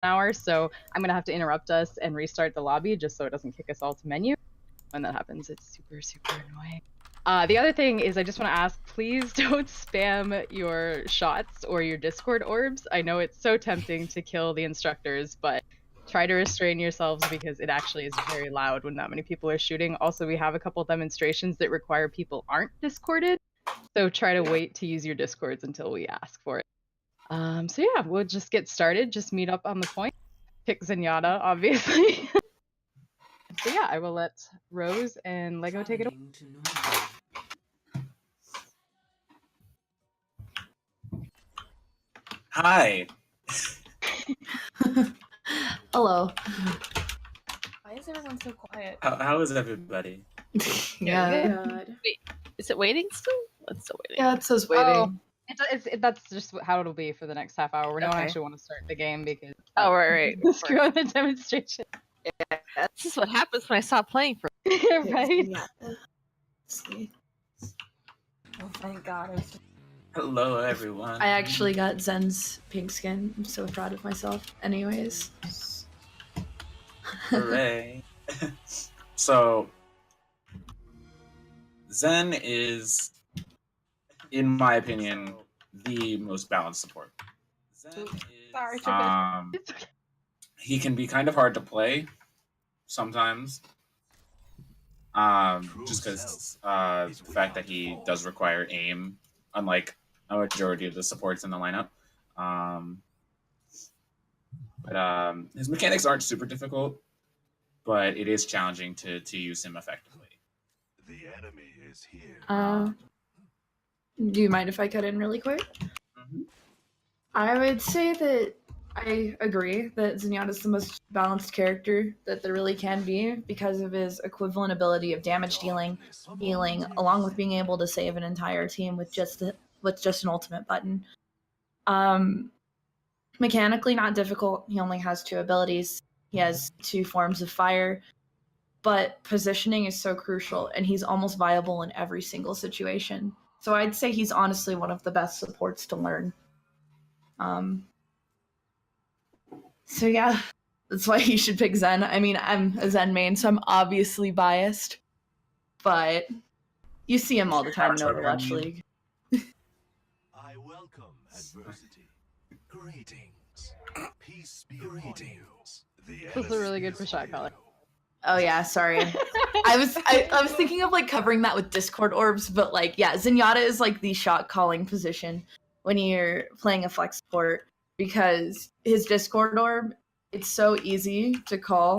hour, so I'm gonna have to interrupt us and restart the lobby just so it doesn't kick us all to menu. When that happens, it's super, super annoying. The other thing is I just want to ask, please don't spam your shots or your Discord orbs. I know it's so tempting to kill the instructors, but try to restrain yourselves because it actually is very loud when that many people are shooting. Also, we have a couple demonstrations that require people aren't Discorded, so try to wait to use your Discords until we ask for it. So yeah, we'll just get started. Just meet up on the point. Pick Zenyatta, obviously. So yeah, I will let Rose and Lego take it away. Hi. Hello. Why is everyone so quiet? How is everybody? Yeah. Good. Wait, is it waiting still? It's still waiting. Yeah, it says waiting. Oh, that's just how it'll be for the next half hour. We don't Okay. actually want to start the game because Oh, right. screw up the demonstration. Yeah, this is what happens when I stop playing for. Right? Yeah. Oh, thank God. I was just... Hello, everyone. I actually got Zen's pink skin. I'm so proud of myself. Anyways. Hooray. So, Zen is, in my opinion, the most balanced support. Zen Sorry, is, he can be kind of hard to play sometimes. Just because the fact that he does require aim, unlike a majority of the supports in the lineup. But his mechanics aren't super difficult, but it is challenging to use him effectively. The enemy is here. Do you mind if I cut in really quick? Mm-hmm. I would say that I agree that Zenyatta is the most balanced character that there really can be because of his equivalent ability of damage dealing, healing, along with being able to save an entire team with just an ultimate button. Mechanically not difficult. He only has 2 abilities. He has 2 forms of fire, but positioning is so crucial, and he's almost viable in every single situation. So I'd say he's honestly one of the best supports to learn. So yeah, that's why you should pick Zen. I mean, I'm a Zen main, so I'm obviously biased, but you see him all the time in Overwatch League. I welcome adversity. Greetings. Peace be with you. This is really good for shot caller. Oh yeah, sorry. I was thinking of like covering that with Discord orbs, but like yeah, Zenyatta is like the shot calling position when you're playing a flex support because his Discord orb, it's so easy to call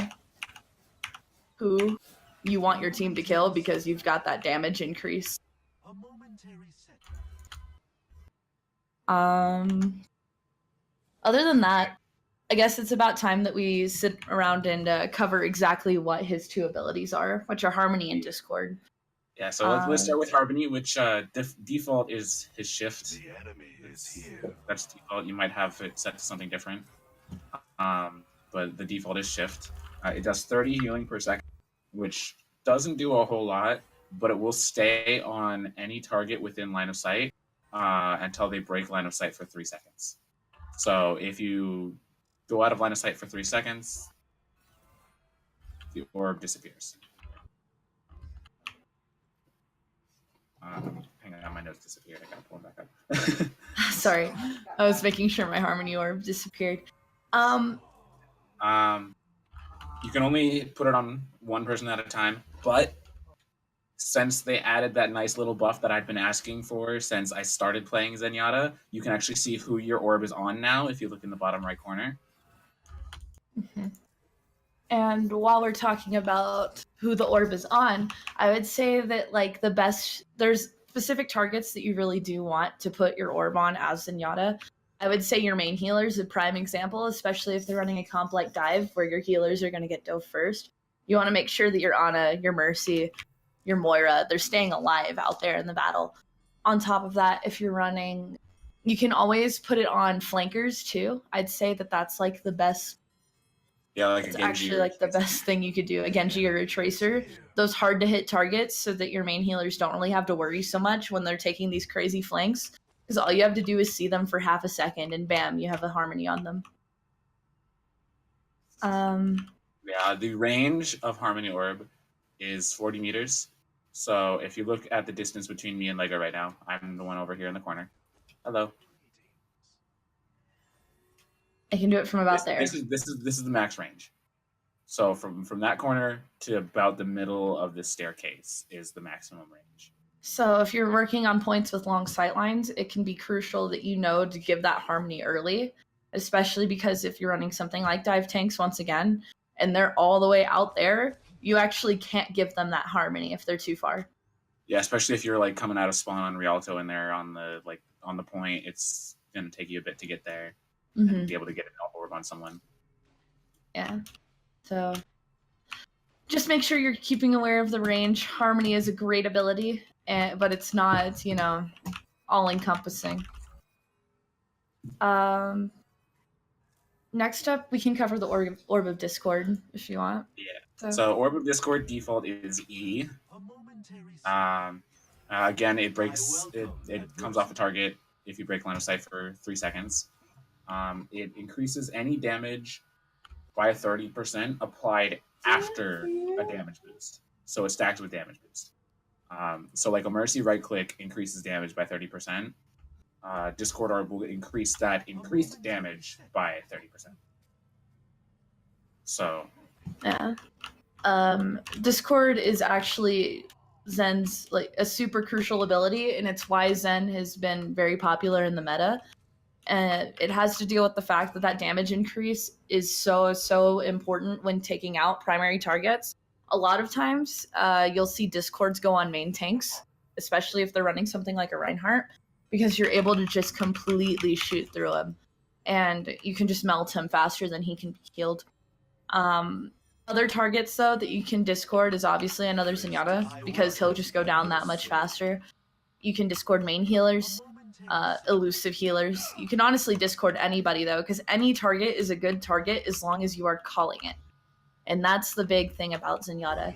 who you want your team to kill because you've got that damage increase. A momentary set. Other than that, I guess it's about time that we sit around and cover exactly what his 2 abilities are, which are Harmony and Discord. Yeah, so let's start with Harmony, which default is his shift. The enemy is here. That's default. You might have it set to something different. But the default is shift. It does 30 healing per second, which doesn't do a whole lot, but it will stay on any target within line of sight until they break line of sight for 3 seconds. So if you go out of line of sight for 3 seconds, the orb disappears. Hang on, my notes disappeared. I gotta pull them back up. Sorry, I was making sure my Harmony orb disappeared. You can only put it on one person at a time, but since they added that nice little buff that I've been asking for since I started playing Zenyatta, you can actually see who your orb is on now if you look in the bottom right corner. Mm-hmm. And while we're talking about who the orb is on, I would say that like there's specific targets that you really do want to put your orb on as Zenyatta. I would say your main healer is a prime example, especially if they're running a comp like Dive where your healers are going to get dove first. You want to make sure that your Ana, your Mercy, your Moira, they're staying alive out there in the battle. On top of that, if you're running, you can always put it on flankers too. I'd say that that's like the best. Yeah, like it's a Genji actually like the best thing you could do. A Genji or a Tracer, those hard to hit targets so that your main healers don't really have to worry so much when they're taking these crazy flanks. Because all you have to do is see them for half a second and bam, you have a Harmony on them. Yeah, the range of Harmony Orb is 40 meters. So if you look at the distance between me and Lego right now, I'm the one over here in the corner. Hello. I can do it from about there. This is the max range. So from that corner to about the middle of the staircase is the maximum range. So if you're working on points with long sight lines, it can be crucial that you know to give that harmony early, especially because if you're running something like dive tanks once again, and they're all the way out there, you actually can't give them that harmony if they're too far. Yeah, especially if you're like coming out of spawn on Rialto and they're on the point, it's gonna take you a bit to get there and be able to get an orb on someone. Yeah. So just make sure you're keeping aware of the range. Harmony is a great ability, but it's not, all encompassing. Next up, we can cover the Orb of Discord if you want. Yeah. So Orb of Discord default is E. Again, it breaks. It comes off a target if you break line of sight for 3 seconds. It increases any damage by 30% applied after a damage boost. So it stacks with damage boost. So like a Mercy right click increases damage by 30%. Discord Orb will increase that increased damage by 30%. So yeah. Discord is actually Zen's like a super crucial ability, and it's why Zen has been very popular in the meta. And it has to deal with the fact that damage increase is so important when taking out primary targets. A lot of times, you'll see Discords go on main tanks, especially if they're running something like a Reinhardt, because you're able to just completely shoot through him, and you can just melt him faster than he can be healed. Other targets, though, that you can Discord is obviously another Zenyatta, because he'll just go down that much faster. You can Discord main healers, elusive healers. You can honestly Discord anybody, though, because any target is a good target as long as you are calling it. And that's the big thing about Zenyatta.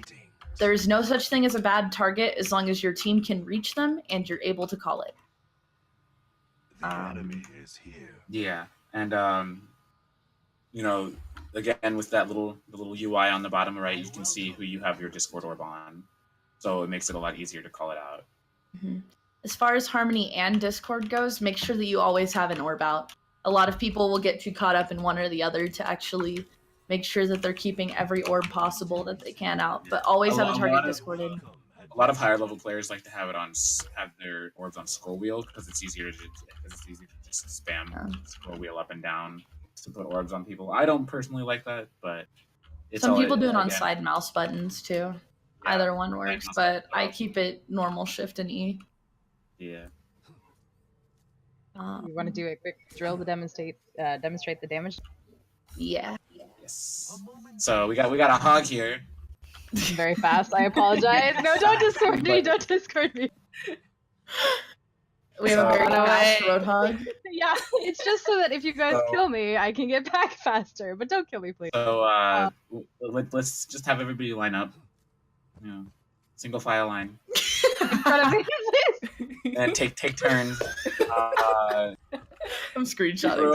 There is no such thing as a bad target as long as your team can reach them and you're able to call it. The enemy is here. Yeah, and again with that little UI on the bottom right, you can see who you have your Discord orb on, so it makes it a lot easier to call it out. As far as Harmony and Discord goes, make sure that you always have an orb out. A lot of people will get too caught up in one or the other to actually make sure that they're keeping every orb possible that they can out, but always have a target Discorded. A lot of higher level players like to have their orbs on scroll wheel because it's easier to just spam scroll wheel up and down to put orbs on people. I don't personally like that, but some people do it on side mouse buttons too. Yeah, either one works, but I keep it normal shift and E. Yeah. You want to do a quick drill to demonstrate the damage? Yeah. Yes. So we got a hog here. Very fast. I apologize. No, don't Discord me. Don't Discord me. We have a very fast roadhog. Yeah, it's just so that if you guys kill me, I can get back faster. But don't kill me, please. So let's just have everybody line up. Single file line. In front of me, please. And take turns. I'm screenshotting.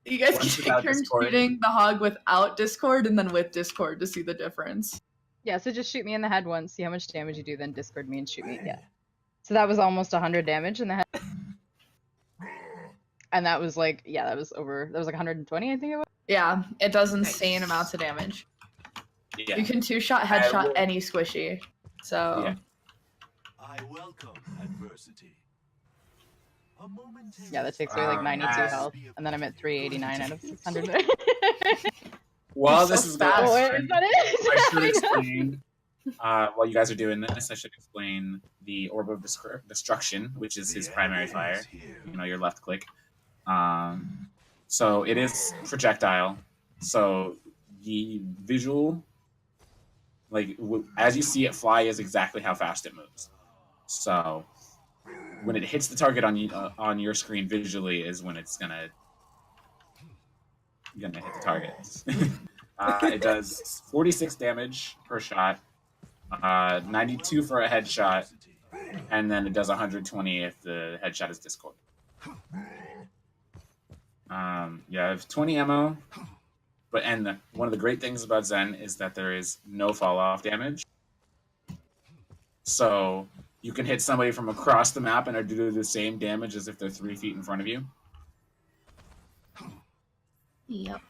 You guys can take turns shooting the hog without Discord and then with Discord to see the difference. Yeah, so just shoot me in the head once, see how much damage you do, then Discord me and shoot me. Yeah. So that was almost 100 damage in the head. And that was like, that was like 120, I think it was. Yeah, it does insane amounts of damage. Yeah. You can two-shot, headshot any squishy. So. Yeah. I welcome adversity. Yeah, that takes away like 92 health, and then I'm at 389 out of 600. While this is going on, I should explain, while you guys are doing this, I should explain the Orb of Destruction, which is his primary fire. Your left click. So it is projectile. So the visual, as you see it fly, is exactly how fast it moves. So when it hits the target on your screen visually is when it's gonna hit the target. It does 46 damage per shot, 92 for a headshot, and then it does 120 if the headshot is Discord. Yeah, I have 20 ammo. And one of the great things about Zen is that there is no fall off damage. So you can hit somebody from across the map and do the same damage as if they're 3 feet in front of you. Yep.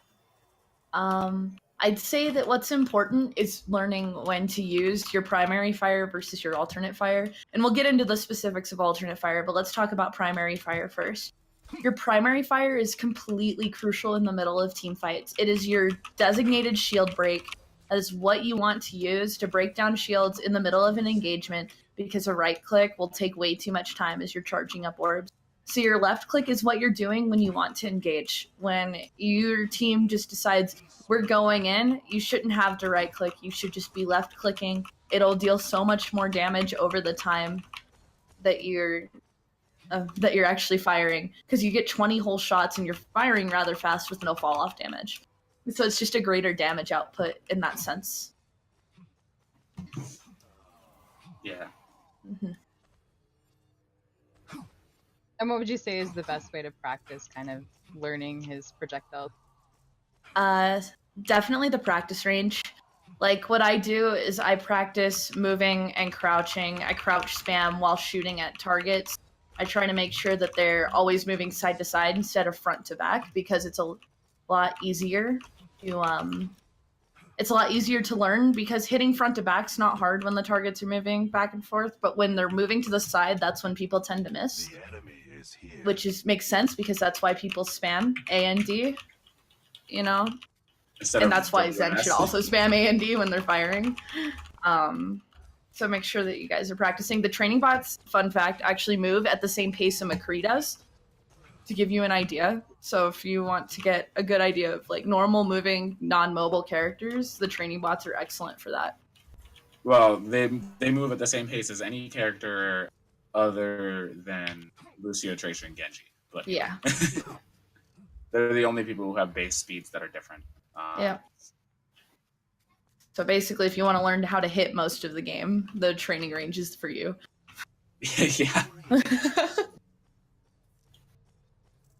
I'd say that what's important is learning when to use your primary fire versus your alternate fire. And we'll get into the specifics of alternate fire, but let's talk about primary fire first. Your primary fire is completely crucial in the middle of team fights. It is your designated shield break. That is what you want to use to break down shields in the middle of an engagement, because a right click will take way too much time as you're charging up orbs. So your left click is what you're doing when you want to engage. When your team just decides we're going in, you shouldn't have to right click. You should just be left clicking. It'll deal so much more damage over the time that you're actually firing, because you get 20 whole shots and you're firing rather fast with no fall off damage. So it's just a greater damage output in that sense. Yeah. Mm-hmm. And what would you say is the best way to practice kind of learning his projectiles? Definitely the practice range. Like, what I do is I practice moving and crouching. I crouch spam while shooting at targets. I try to make sure that they're always moving side to side instead of front to back, because it's a lot easier to learn, because hitting front to back's not hard when the targets are moving back and forth, but when they're moving to the side, that's when people tend to miss. The enemy is here. Which makes sense, because that's why people spam A and D, you know? And that's why Zen should also spam A and D when they're firing. So make sure that you guys are practicing. The training bots, fun fact, actually move at the same pace a McCree does, to give you an idea. So if you want to get a good idea of like normal moving, non-mobile characters, the training bots are excellent for that. Well, they move at the same pace as any character other than Lucio, Tracer, and Genji. But Yeah. they're the only people who have base speeds that are different. Yeah. So basically, if you want to learn how to hit most of the game, the training range is for you. Yeah.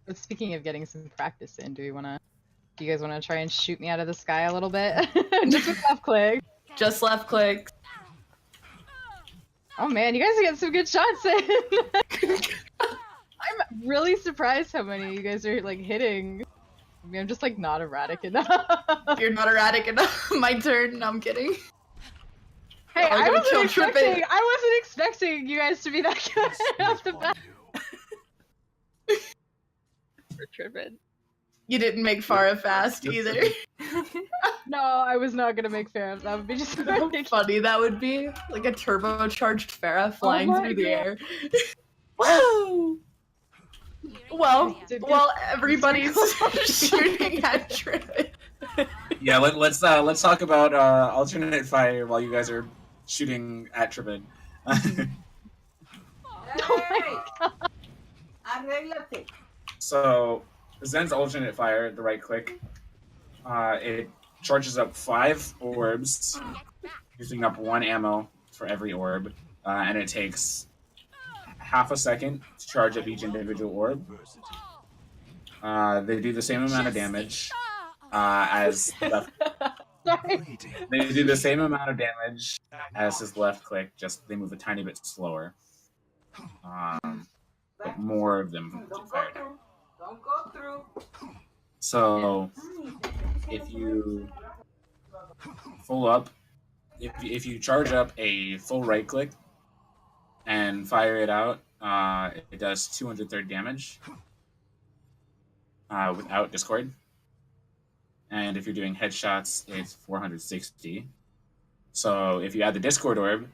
But speaking of getting some practice in, do you guys want to try and shoot me out of the sky a little bit? Just with left click. Just left click. Oh man, you guys are getting some good shots in. I'm really surprised how many you guys are like hitting. I mean, I'm just like not erratic enough. You're not erratic enough. My turn. No, I'm kidding. Hey, I wasn't expecting you guys to be that good off the bat. We're tripping. You didn't make Farah fast either. No, I was not gonna make fair. That would be just How funny that would be. Like a turbocharged Farah flying my through the God. air. Woo! Well, while everybody's shooting at Trivet. Yeah, let's talk about alternate fire while you guys are shooting at Tribid. Oh my God. So Zen's alternate fire, the right click, it charges up 5 orbs, using up 1 ammo for every orb, and it takes half a second to charge up each individual orb. They do the same amount of damage as left. Sorry. They do the same amount of damage as his left click, just they move a tiny bit slower. But more of them fire down. Don't go through. So if you full up, if you charge up a full right click and fire it out, it does 230 damage without Discord. And if you're doing headshots, it's 460. So if you add the Discord orb,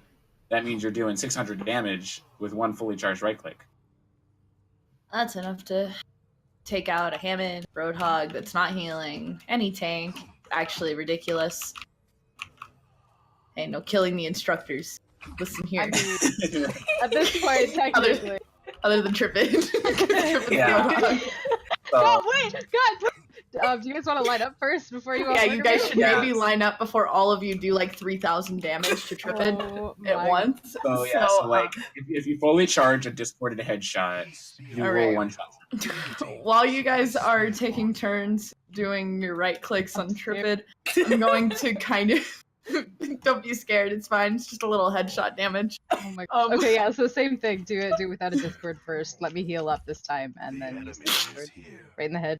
that means you're doing 600 damage with 1 fully charged right click. That's enough to take out a Hammond, Roadhog that's not healing, any tank. Actually ridiculous. Hey, no killing the instructors. Listen here. I mean, at this point, technically. Other than Trippin. Yeah. Oh wait, God! Do you guys want to line up first before you? Yeah, you guys should Yeah. maybe line up before all of you do like 3,000 damage to Tripid at my once. So yeah, so like if you fully charge a discorded headshot, you All will right. one shot. While you guys are taking turns doing your right clicks on Tripid, I'm going to kind of don't be scared. It's fine. It's just a little headshot damage. Oh my. Okay, yeah. So same thing. Do it without a Discord first. Let me heal up this time, and then use the Discord right in the head.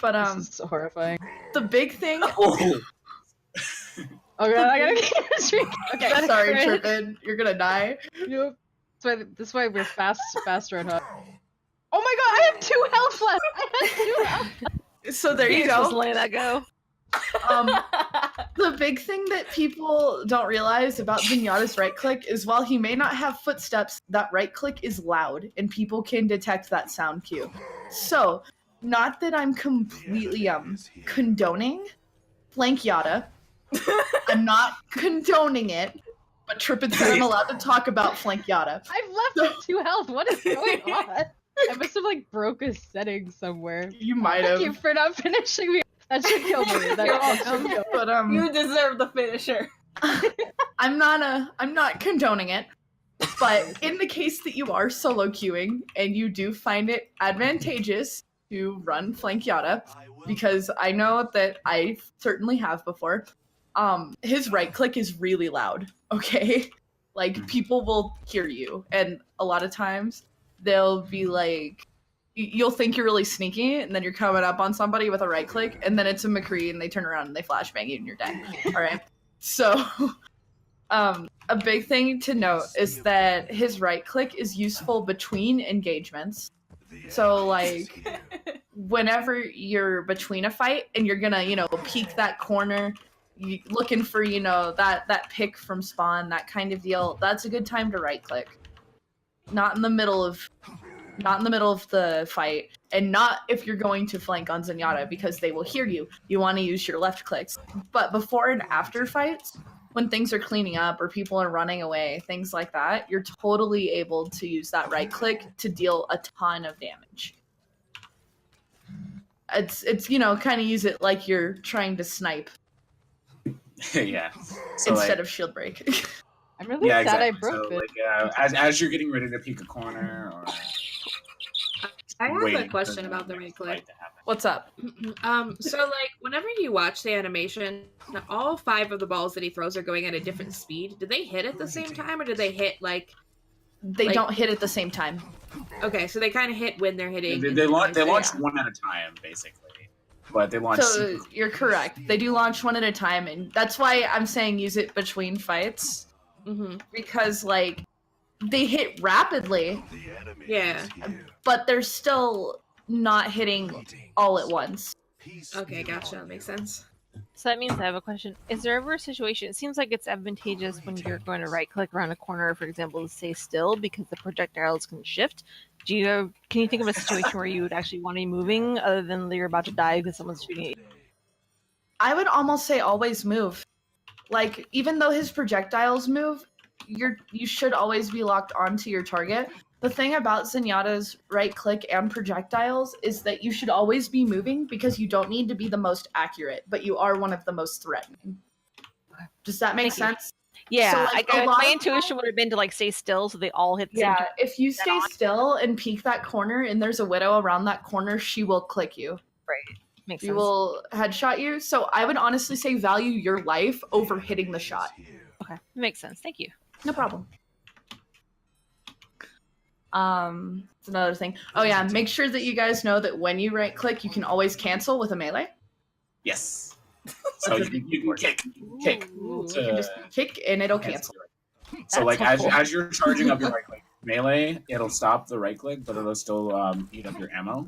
But This is so horrifying. the big thing. Oh. Oh god, I gotta get a streak. Okay, Sorry, crit. Tripid. You're gonna die. Yep. That's why we're faster at hub. Oh my god, I have 2 health left. I had 2 health. So there you Just go. letting that go. The big thing that people don't realize about Zenyatta's right click is while he may not have footsteps, that right click is loud and people can detect that sound cue. So, not that I'm completely condoning Flank Yatta. I'm not condoning it, but Tripid said I'm allowed to talk about Flank Yatta. I've left with 2 health. What is going on? I must have like broke a setting somewhere. You might Thank have. you for not finishing me. That should kill me. That should kill me. But You deserve the finisher. I'm not condoning it. But in the case that you are solo queuing and you do find it advantageous to run Flank Yatta, because I know that I certainly have before, his right click is really loud, okay? Like, people will hear you, and a lot of times they'll be like, you'll think you're really sneaky, and then you're coming up on somebody with a right click, and then it's a McCree, and they turn around and they flashbang you, and you're dead. All right? So, a big thing to note is that his right click is useful between engagements. So, like, whenever you're between a fight and you're gonna, peek that corner, looking for, that pick from spawn, that kind of deal, that's a good time to right click. Not in the middle of the fight, and not if you're going to flank on Zenyatta, because they will hear you. You want to use your left clicks. But before and after fights, when things are cleaning up or people are running away, things like that, you're totally able to use that right click to deal a ton of damage. It's kind of use it like you're trying to snipe Yeah. So instead of shield break. I'm really sad exactly. I broke so, this. as you're getting ready to peek a corner, or I have waiting a for question the about the right next click. fight to happen. What's up? So like whenever you watch the animation, all 5 of the balls that he throws are going at a different speed. Do they hit at the same time, or do they hit like? They don't hit at the same time. Okay, so they kind of hit when they're hitting. They launch Yeah. one at a time, basically, but they launch. So you're correct. They do launch one at a time, and that's why I'm saying use it between fights. Mm-hmm. Because like they hit rapidly, Yeah. but they're still not hitting all at once. Okay, gotcha. That makes sense. So that means I have a question. Is there ever a situation, it seems like it's advantageous when you're going to right click around a corner, for example, to stay still because the projectiles can shift. Can you think of a situation where you would actually want to be moving other than you're about to die because someone's shooting at you? I would almost say always move. Like, even though his projectiles move, you should always be locked onto your target. The thing about Zenyatta's right click and projectiles is that you should always be moving because you don't need to be the most accurate, but you are one of the most threatening. Does that make Thank you. sense? Yeah, So, like, a lot my of intuition would have been to like stay still so they all hit the same Yeah, time. if you stay still and peek that corner and there's a widow around that corner, she will click you. Makes She sense. will headshot you. So I would honestly say value your life over hitting the shot. Okay, makes sense. Thank you. No problem. It's another thing. Oh yeah, make sure that you guys know that when you right click, you can always cancel with a melee. Yes. So you can kick. Ooh. You can just kick and it'll cancel. So like That's helpful. as you're charging up your right click melee, it'll stop the right click, but it'll still eat up your ammo.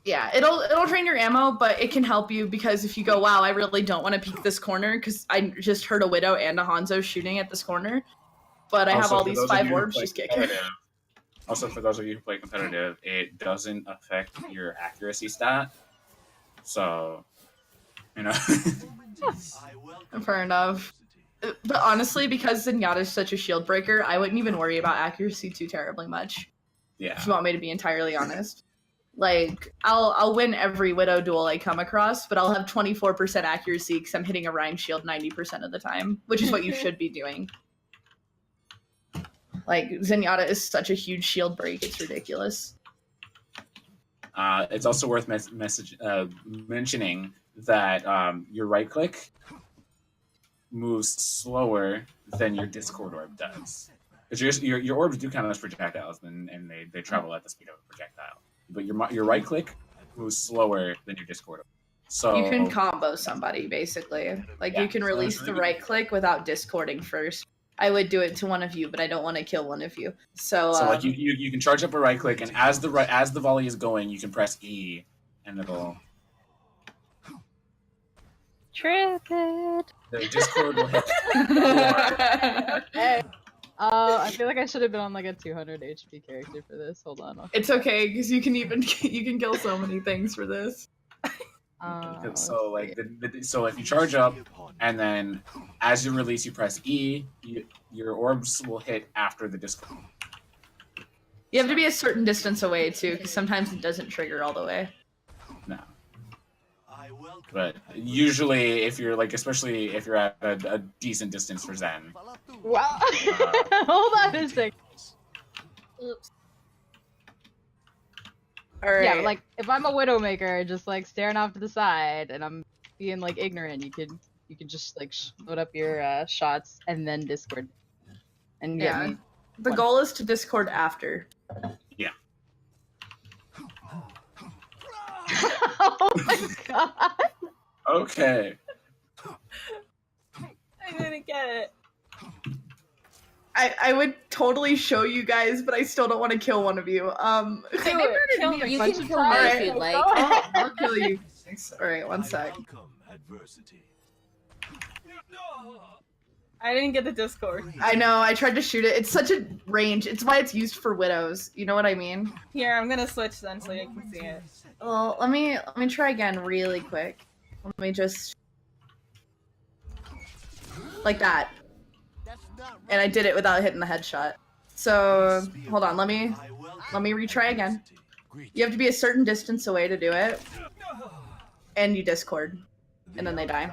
Yeah, it'll drain your ammo, but it can help you because if you go, wow, I really don't want to peek this corner because I just heard a widow and a Hanzo shooting at this corner, but I have Also, all for these those of 5 you who orbs, play just kick. competitive- Also, for those of you who play competitive, it doesn't affect your accuracy stat. So, Fair enough. But honestly, because Zenyatta's such a shield breaker, I wouldn't even worry about accuracy too terribly much. yeah. If you want me to be entirely honest. Like, I'll win every Widow duel I come across, but I'll have 24% accuracy because I'm hitting a Rhyme Shield 90% of the time, which is what you should be doing. Like, Zenyatta is such a huge shield break, it's ridiculous. It's also worth mentioning that your right click moves slower than your Discord orb does. Because your orbs do count as projectiles, and they travel at the speed of a projectile. But your right click moves slower than your Discord orb. So You can combo somebody, basically. Like, you can release the right click without discording first. I would do it to one of you, but I don't want to kill one of you. So like you can charge up a right click, and as the volley is going, you can press E, and it'll Trip it. the Discord will hit. Hey. I feel like I should have been on like a 200 HP character for this. Hold on. It's okay, because you can kill so many things for this. So like so if you charge up, and then as you release, you press E, your orbs will hit after the Discord. You have to be a certain distance away, too, because sometimes it doesn't trigger all the way. No. But usually, if you're like, especially if you're at a decent distance for Zen. Wow. Hold on a sec. Oops. All right. Yeah, like if I'm a Widowmaker, just like staring off to the side, and I'm being like ignorant, you could just like load up your shots and then Discord, and get me. The goal is to Discord after. Yeah. Oh my god. Okay. I didn't get it. I would totally show you guys, but I still don't want to kill one of you. You can kill me if you'd like. I'll kill you. Alright, one sec. I didn't get the Discord. I know, I tried to shoot it. It's such a range. It's why it's used for widows. You know what I mean? Here, I'm gonna switch then so you can see it. Well, let me try again really quick. Let me just like that. And I did it without hitting the headshot. So hold on, let me retry again. You have to be a certain distance away to do it. And you Discord. And then they die.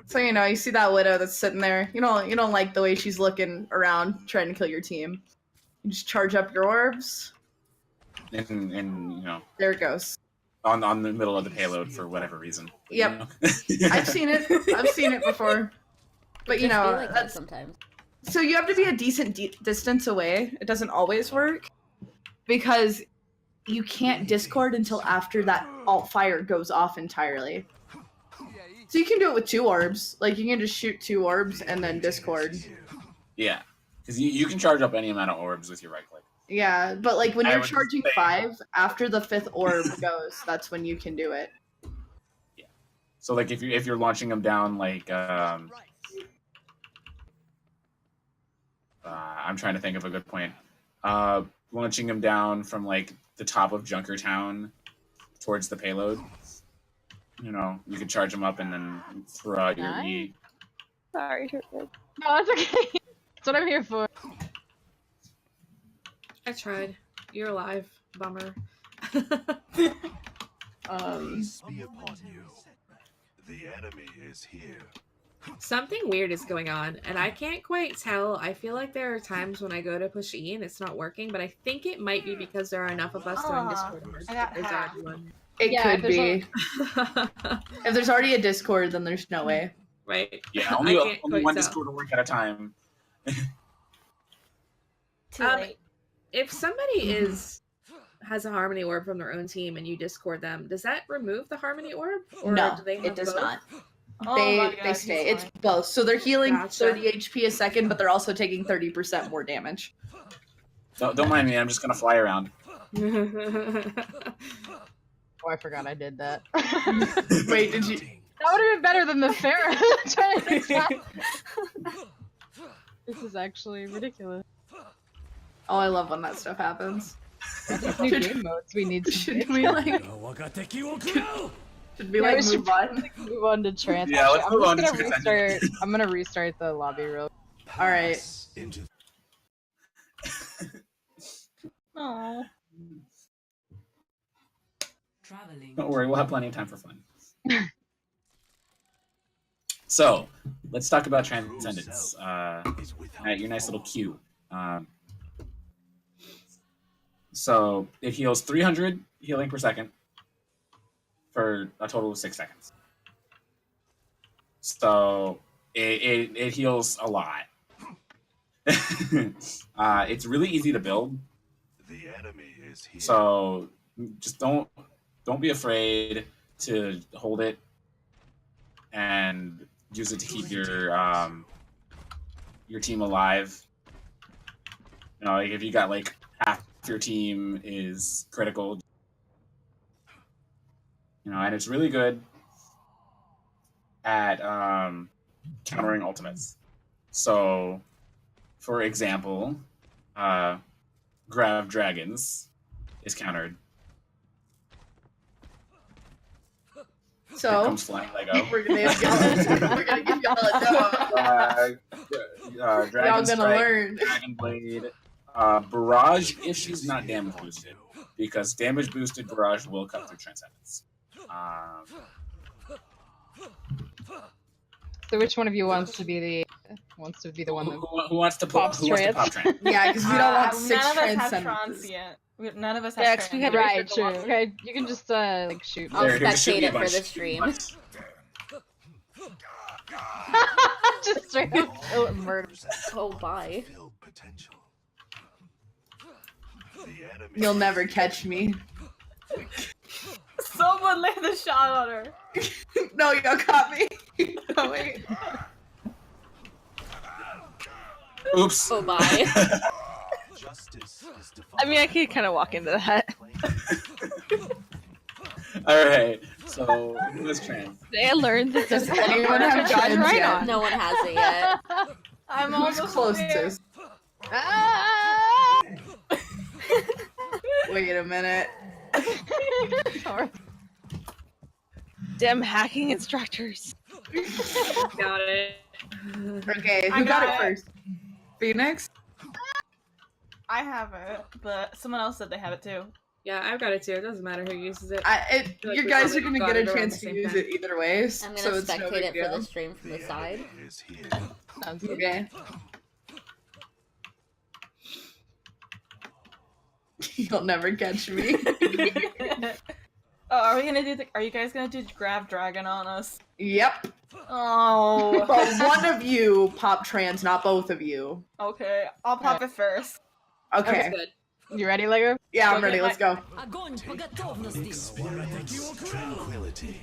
So you know, you see that widow that's sitting there. You don't like the way she's looking around trying to kill your team. You just charge up your orbs. And you know, there it goes. On the middle of the payload for whatever reason. Yep. You know? I've seen it before. But you know, like that sometimes. So you have to be a decent distance away. It doesn't always work because you can't Discord until after that alt fire goes off entirely. So you can do it with 2 orbs. Like you can just shoot 2 orbs and then Discord. Yeah, because you can charge up any amount of orbs with your right click. Yeah, but like when you're charging 5, after the 5th orb goes, that's when you can do it. Yeah. So like if you're launching them down like I'm trying to think of a good point. Launching them down from like the top of Junkertown towards the payload. You know, you could charge them up and then throw out your E. Sorry, Triplet. No, it's okay. That's what I'm here for. I tried. You're alive. Bummer. Peace be upon you. The enemy is here. Something weird is going on, and I can't quite tell. I feel like there are times when I go to push E and it's not working, but I think it might be because there are enough of us doing Discord. It could be. If there's already a Discord, then there's no way. Right. Yeah, only one Discord will work at a time. Too late. If somebody has a Harmony Orb from their own team and you Discord them, does that remove the Harmony Orb? Or No, do they have it does both? not. Oh They stay. It's both. So they're healing Gotcha. 30 HP a second, but they're also taking 30% more damage. Don't mind me. I'm just gonna fly around. Oh, I forgot I did that. Wait, did you? That would have been better than the Pharaoh. This is actually ridiculous. Oh, I love when that stuff happens. New game modes we need to Should we like? Should we like move on? Move on to trans. Yeah, let's move on to gonna trans. restart. I'm gonna restart the lobby real. All right. Oh. Don't worry, we'll have plenty of time for fun. So, let's talk about Transcendence. Your nice little Q. So, it heals 300 healing per second for a total of 6 seconds. So, it heals a lot. It's really easy to build. The enemy is here. So, just don't be afraid to hold it and use it to keep your team alive. You know, like if you got like half your team is critical, you know, and it's really good at countering ultimates. So, for example, Grab Dragons is countered. Here So comes Flying Lego. we're gonna give y'all a demo. Y'all Dragon gonna Strike, learn. Dragon Blade, Barrage if she's not damage boosted, because damage boosted Barrage will cut through Transcendence. So which one of you wants to be the one that Who wants to pop Trans? Yeah, because we don't want None 6 of us have transcendences. trans yet. None of us have Yeah, 'cause we trans. had Right, true. Okay, you can just like shoot. I'll Here, just shoot spectate me a it for bunch. the stream. Just straight up murder. Oh, bye. Filled potential. The enemy You'll never catch me. Someone lay the shot on her. No, y'all caught me. Oh, wait. Oops. Oh, bye. justice is defined. I mean, I could kind of walk into that. All right. So who is trans? Today I learned that Does there's anyone have trans right yet? on. No one has it yet. I'm Who's almost closest? Ah! Wait a minute. Sorry. Damn hacking instructors. Got it. Okay, I who got got it it. first? Phoenix? I have it, but someone else said they have it too. Yeah, I've got it too. It doesn't matter who uses it. You we guys are probably gonna got get a it around chance the to same use time. it either way, I'm so gonna it's no spectate big it for deal. the stream from the The side. enemy is here. Sounds good. Okay. You'll never catch me. Oh, are we gonna do? Are you guys gonna do Grab Dragon on us? Yep. Oh. But one of you pop trans, not both of you. Okay, I'll pop it first. Okay. That's good. You ready, Lego? Yeah, I'm Okay, ready. Let's go. Experience tranquility.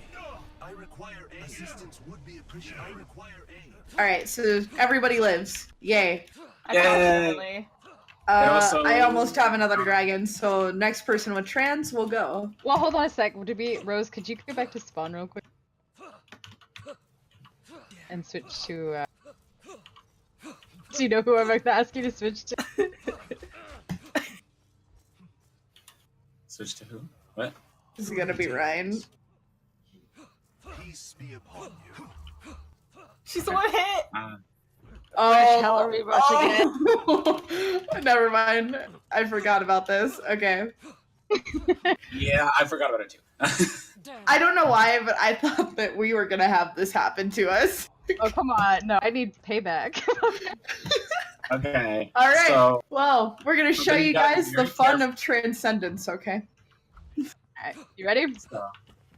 I require aid. Assistance would be appreciated. I require aid. All right, so everybody lives. Yay. I Yay. definitely. also- I almost have another dragon, so next person with trans will go. Well, hold on a sec. Rose, could you go back to spawn real quick? And switch to, do you know who I'm about to ask you to switch to? Switch to who? What? This is gonna be Ryan. Peace be upon you. She's one hit. Oh, hell are we Never mind. I forgot about this. Okay. Yeah, I forgot about it too. I don't know why, but I thought that we were gonna have this happen to us. Oh, come on. No, I need payback. Okay. All right. So Well, we're gonna show Okay, you you gotta be guys the very fun careful. of transcendence, okay? Alright, you ready?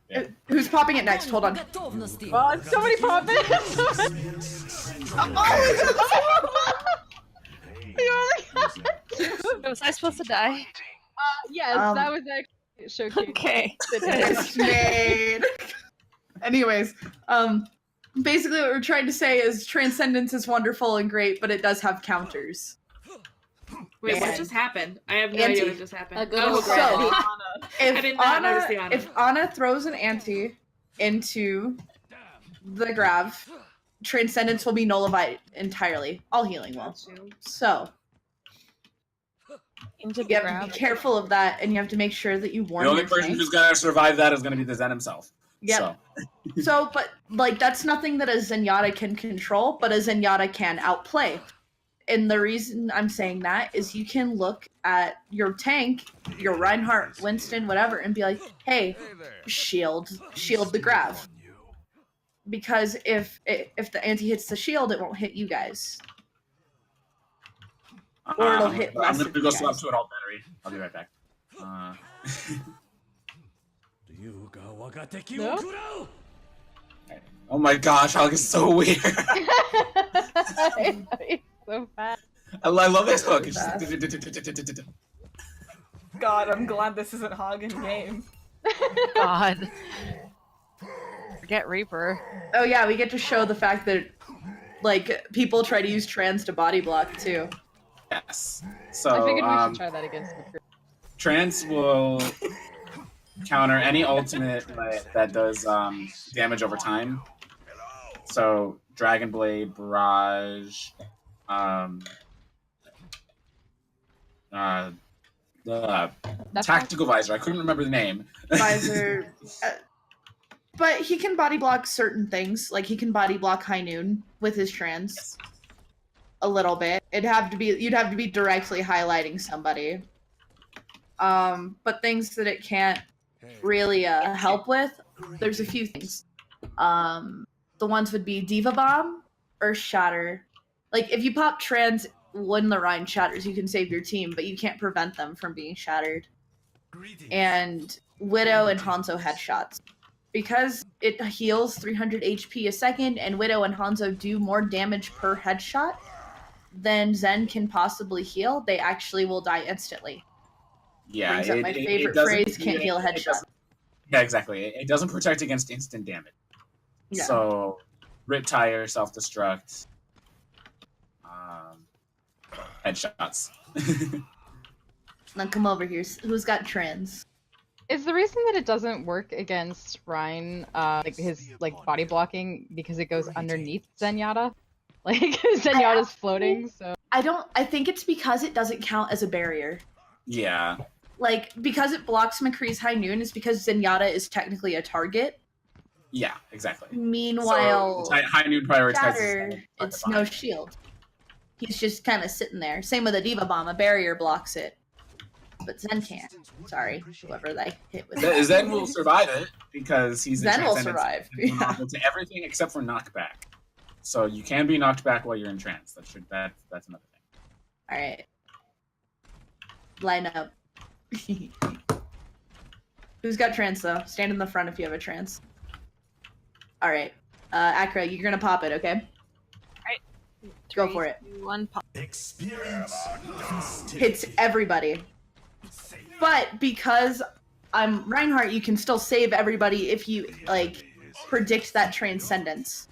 yeah. Who's popping it next? Hold on. Oh, somebody pop it! Was I supposed to die? Yes, that was actually showcased. Okay. It's made. Anyways, basically what we're trying to say is transcendence is wonderful and great, but it does have counters. Wait, what And- just happened? I have no Anti. idea what just happened. A good Oh, old God. grandma. If did not notice the Ana. If Ana throws an anti into the grav, transcendence will be nullified entirely. All healing will. So Into you the have to ground. be careful of that, and you have to make sure that you warn The only your person flank. who's gonna survive that is gonna be the Zen himself. Yep. So, But like that's nothing that a Zenyatta can control, but a Zenyatta can outplay. And the reason I'm saying that is you can look at your tank, your Reinhardt, Winston, whatever, and be like, hey, shield the grav. Because if the anti hits the shield, it won't hit you guys. Or it'll hit less I'm gonna of go you swap guys. to an alt battery. I'll be right back. No? Oh my gosh, Hog is so weird. It's so fast. I love this hook. It's Fast. just... God, I'm glad this isn't Hog in game. God. Forget Reaper. Oh yeah, we get to show the fact that like people try to use trans to body block too. Yes. So I figured we should try that against McCree. Trance will counter any ultimate that does damage over time. So Dragon Blade, Barrage, the Tactical Visor. I couldn't remember the name. Visor. But he can body block certain things. Like he can body block High Noon with his trans. A little bit. You'd have to be directly highlighting somebody. But things that it can't really help with, there's a few things. The ones would be Diva Bomb, Earth Shatter. Like if you pop trans when the Rhine shatters, you can save your team, but you can't prevent them from being shattered. And Widow and Hanzo headshots. Because it heals 300 HP a second, and Widow and Hanzo do more damage per headshot than Zen can possibly heal, they actually will die instantly. Yeah, Brings up my favorite phrase, can't heal a headshot. Yeah, exactly. It doesn't protect against instant damage. Yeah. So, Rip Tire, self-destruct, headshots. Now come over here. Who's got trans? Is the reason that it doesn't work against Ryan, like his body blocking, because it goes underneath Zenyatta? Like Zenyatta's floating, so I think it's because it doesn't count as a barrier. Yeah. Like because it blocks McCree's High Noon is because Zenyatta is technically a target. Yeah, exactly. Meanwhile, So, High Noon prioritizes. Shatter, it's no shield. He's just kind of sitting there. Same with a Diva Bomb, a barrier blocks it. But Zen can't. Sorry, whoever they hit with. Zen will survive it because he's Zen will transcendence survive. and Yeah. vulnerable to everything except for knockback. So you can be knocked back while you're in trance. That's another thing. All right. Line up. Who's got trance though? Stand in the front if you have a trance. All right. Akra, you're gonna pop it, okay? Go for it. 1 pop. Experience Hits everybody. But because I'm Reinhardt, you can still save everybody if you predict that transcendence.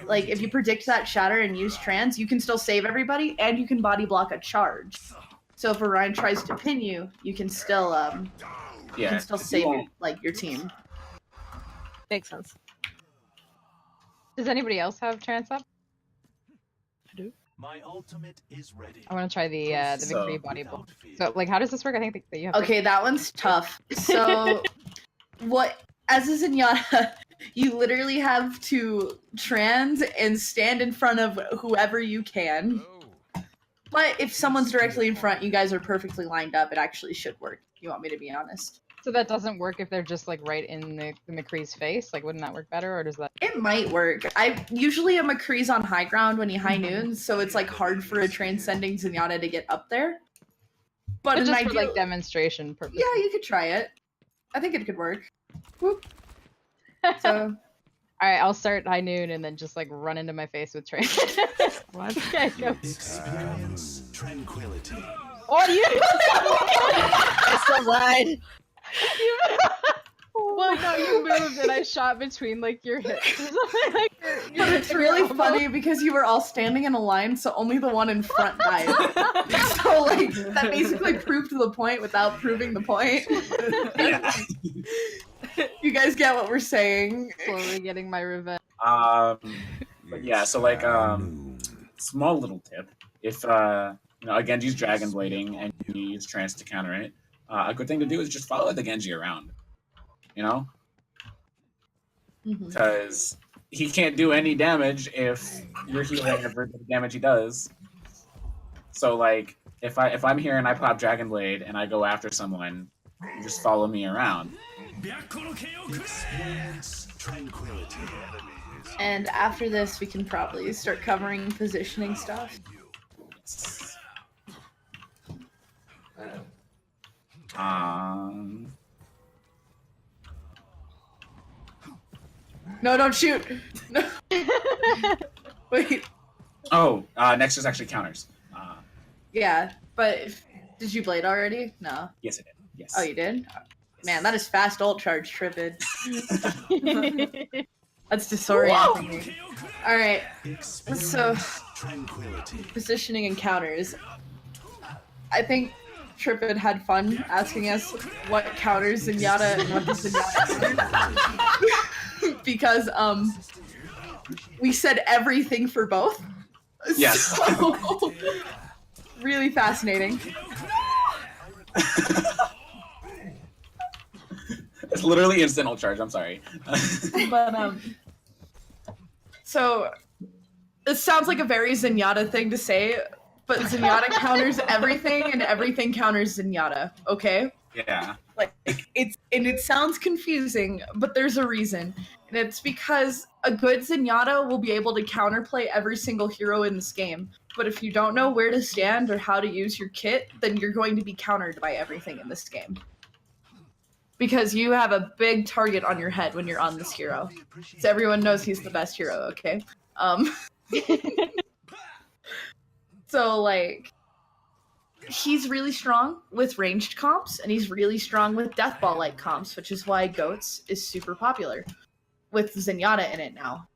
Like if you predict that shatter and use trans, you can still save everybody and you can body block a charge. So if Orion tries to pin you, you can still save your team. Makes sense. does anybody else have trance up? My ultimate is ready. I want to try the McCree body block. So how does this work? I think that you have. Okay, that one's tough. So as a Zenyatta, you literally have to trans and stand in front of whoever you can. But if someone's directly in front, you guys are perfectly lined up. It actually should work. You want me to be honest? So that doesn't work if they're just right in the McCree's face. Wouldn't that work better, or does that? It might work. Usually a McCree's on high ground when he high noons, so it's hard for a transcending Zenyatta to get up there. But Just an for ideal... demonstration purposes. Yeah, you could try it. I think it could work. Whoop. So. All right, I'll start high noon and then just run into my face with train. What? Okay, go. Experience tranquility. Oh, you! It's the line. Well, no, you moved and I shot between your hips. But it's really funny because you were all standing in a line, so only the one in front died. So that basically proved the point without proving the point. You guys get what we're saying? Slowly getting my revenge. But yeah, so small little tip: if Genji's dragon blading and you use trance to counter it, a good thing to do is just follow the Genji around. Because he can't do any damage if you're healing every damage he does. So like if I'm here and I pop Dragon Blade and I go after someone, you just follow me around. Experience tranquility. And after this, we can probably start covering positioning stuff. No, don't shoot. No. Wait. Oh, next is actually counters. Yeah, but did you blade already? No. Yes, I did. Yes. Oh, you did? Man, that is fast ult charge, Trippid. That's disorienting me. Alright, so positioning and counters. I think Trippid had fun asking us what counters Zenyatta and what does Zenyatta because we said everything for both. Yes. So, really fascinating. It's literally instant ult charge. I'm sorry. But so it sounds like a very Zenyatta thing to say, but Zenyatta counters everything, and everything counters Zenyatta. Okay. Yeah. Like it sounds confusing, but there's a reason, and it's because a good Zenyatta will be able to counterplay every single hero in this game. But if you don't know where to stand or how to use your kit, then you're going to be countered by everything in this game. Because you have a big target on your head when you're on this hero. So everyone knows he's the best hero, okay? So, like, he's really strong with ranged comps, and he's really strong with deathball-like comps, which is why Goats is super popular, with Zenyatta in it now.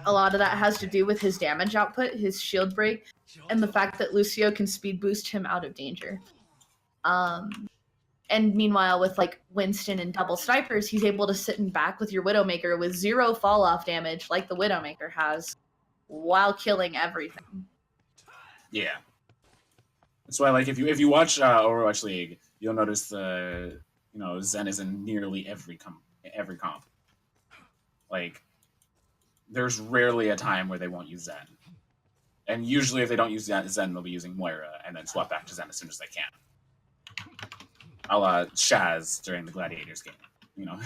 A lot of that has to do with his damage output, his shield break, and the fact that Lucio can speed boost him out of danger. And meanwhile, with like Winston and double snipers, he's able to sit in back with your Widowmaker with 0 fall-off damage like the Widowmaker has, while killing everything. Yeah. That's why, like, if you watch Overwatch League, you'll notice Zen is in nearly every comp. Like, there's rarely a time where they won't use Zen. And usually if they don't use Zen, they'll be using Moira and then swap back to Zen as soon as they can. A la Shaz during the Gladiators game, you know.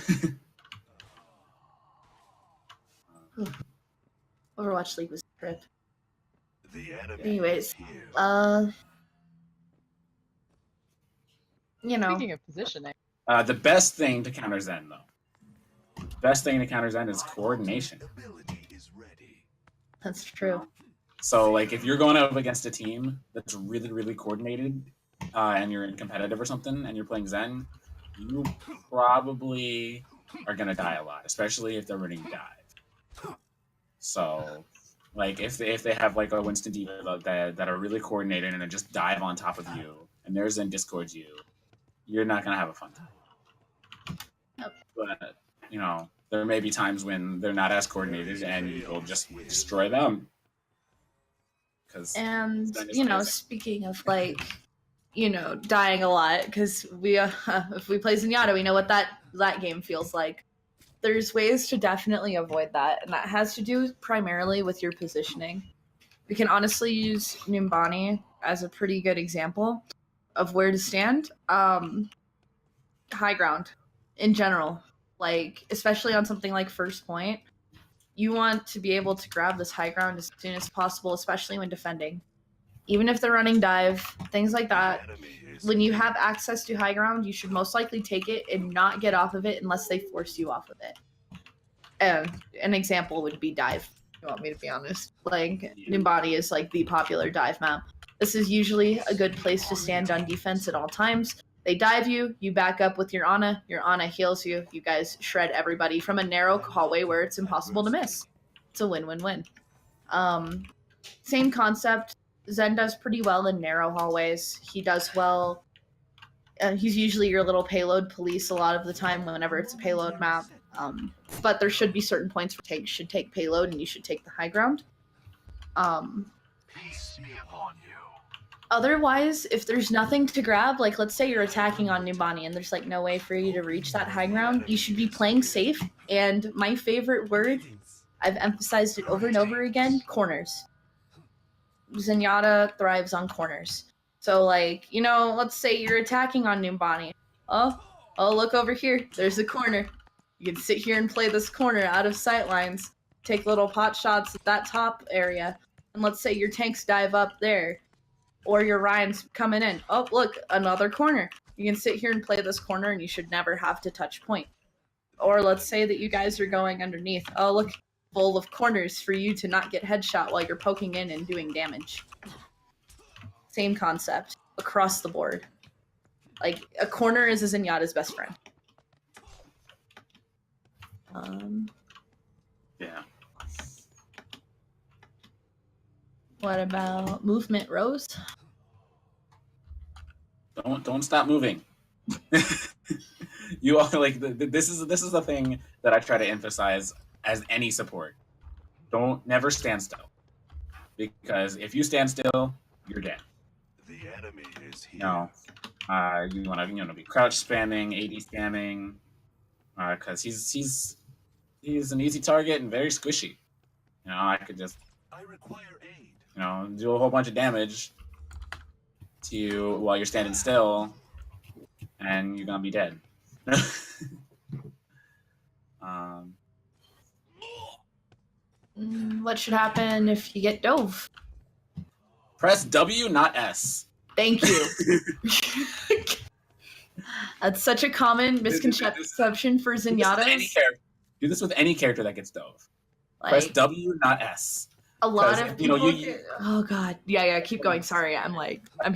Overwatch League was a trip. Anyways, you know. Speaking of positioning. The best thing to counter Zen, though. Best thing to counter Zen is coordination. That's true. So, like, if you're going up against a team that's really, really coordinated, and you're in competitive or something, and you're playing Zen, you probably are gonna die a lot, especially if they're running dive. So, like, if they have like a Winston Diva that are really coordinated and then just dive on top of you, and their Zen discords you, you're not gonna have a fun time. Okay. But you know, there may be times when they're not as coordinated, and you'll just destroy them. And you know, speaking of like, you know, dying a lot, because we if we play Zenyatta, we know what that game feels like. There's ways to definitely avoid that, and that has to do primarily with your positioning. We can honestly use Numbani as a pretty good example of where to stand. High ground, in general, like especially on something like first point, you want to be able to grab this high ground as soon as possible, especially when defending. Even if they're running dive, things like that, when you have access to high ground, you should most likely take it and not get off of it unless they force you off of it. An example would be dive, if you want me to be honest. Like, Numbani is like the popular dive map. This is usually a good place to stand on defense at all times. They dive you, you back up with your Ana heals you, you guys shred everybody from a narrow hallway where it's impossible to miss. It's a win-win-win. Same concept. Zen does pretty well in narrow hallways. He does well. He's usually your little payload police a lot of the time whenever it's a payload map. But there should be certain points where you should take payload and you should take the high ground. Peace be upon you. Otherwise, if there's nothing to grab, like let's say you're attacking on Numbani and there's like no way for you to reach that high ground, you should be playing safe. And my favorite word, I've emphasized it over and over again, corners. Zenyatta thrives on corners. So, like, you know, let's say you're attacking on Numbani. Oh, look over here. There's a corner. You can sit here and play this corner out of sight lines. Take little pot shots at that top area. And let's say your tanks dive up there. Or your Ryan's coming in. Oh, look, another corner. You can sit here and play this corner and you should never have to touch point. Or let's say that you guys are going underneath. Oh, look, full of corners for you to not get headshot while you're poking in and doing damage. Same concept across the board. Like, a corner is a Zenyatta's best friend. Yeah. What about movement, Rose? Don't stop moving. You all like this is the thing that I try to emphasize as any support. Never stand still, because if you stand still, you're dead. The enemy is here. No, you want to be crouch spamming, AD spamming, because he's an easy target and very squishy. You know, I could just do a whole bunch of damage to you while you're standing still, and you're gonna be dead. What should happen if you get dove? Press W, not S. Thank you. That's such a common misconception for Zenyatta's. Do this with any character that gets dove. Like, press W, not S. A lot of people. Oh god. Yeah. Keep going. Sorry. I'm a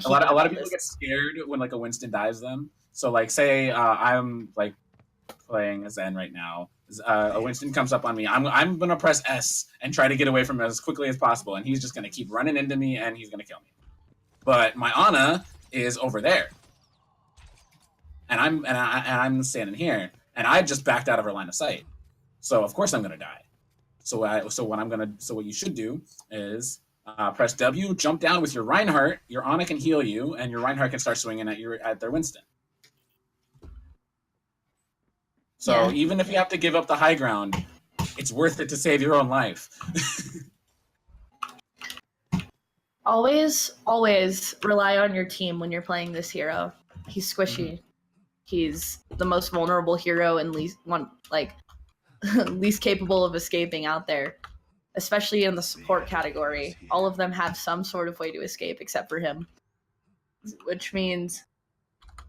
lot of people get scared when like a Winston dives them. So like, say I'm like playing a Zen right now. A Winston comes up on me. I'm gonna press S and try to get away from him as quickly as possible, and he's just gonna keep running into me, and he's gonna kill me. But my Ana is over there, and I'm standing here, and I just backed out of her line of sight. So of course I'm gonna die. So what you should do is press W, jump down with your Reinhardt. Your Ana can heal you, and your Reinhardt can start swinging at their Winston. So even if you have to give up the high ground, it's worth it to save your own life. Always rely on your team when you're playing this hero. He's squishy. He's the most vulnerable hero and least capable of escaping out there, especially in the support category. All of them have some sort of way to escape except for him, which means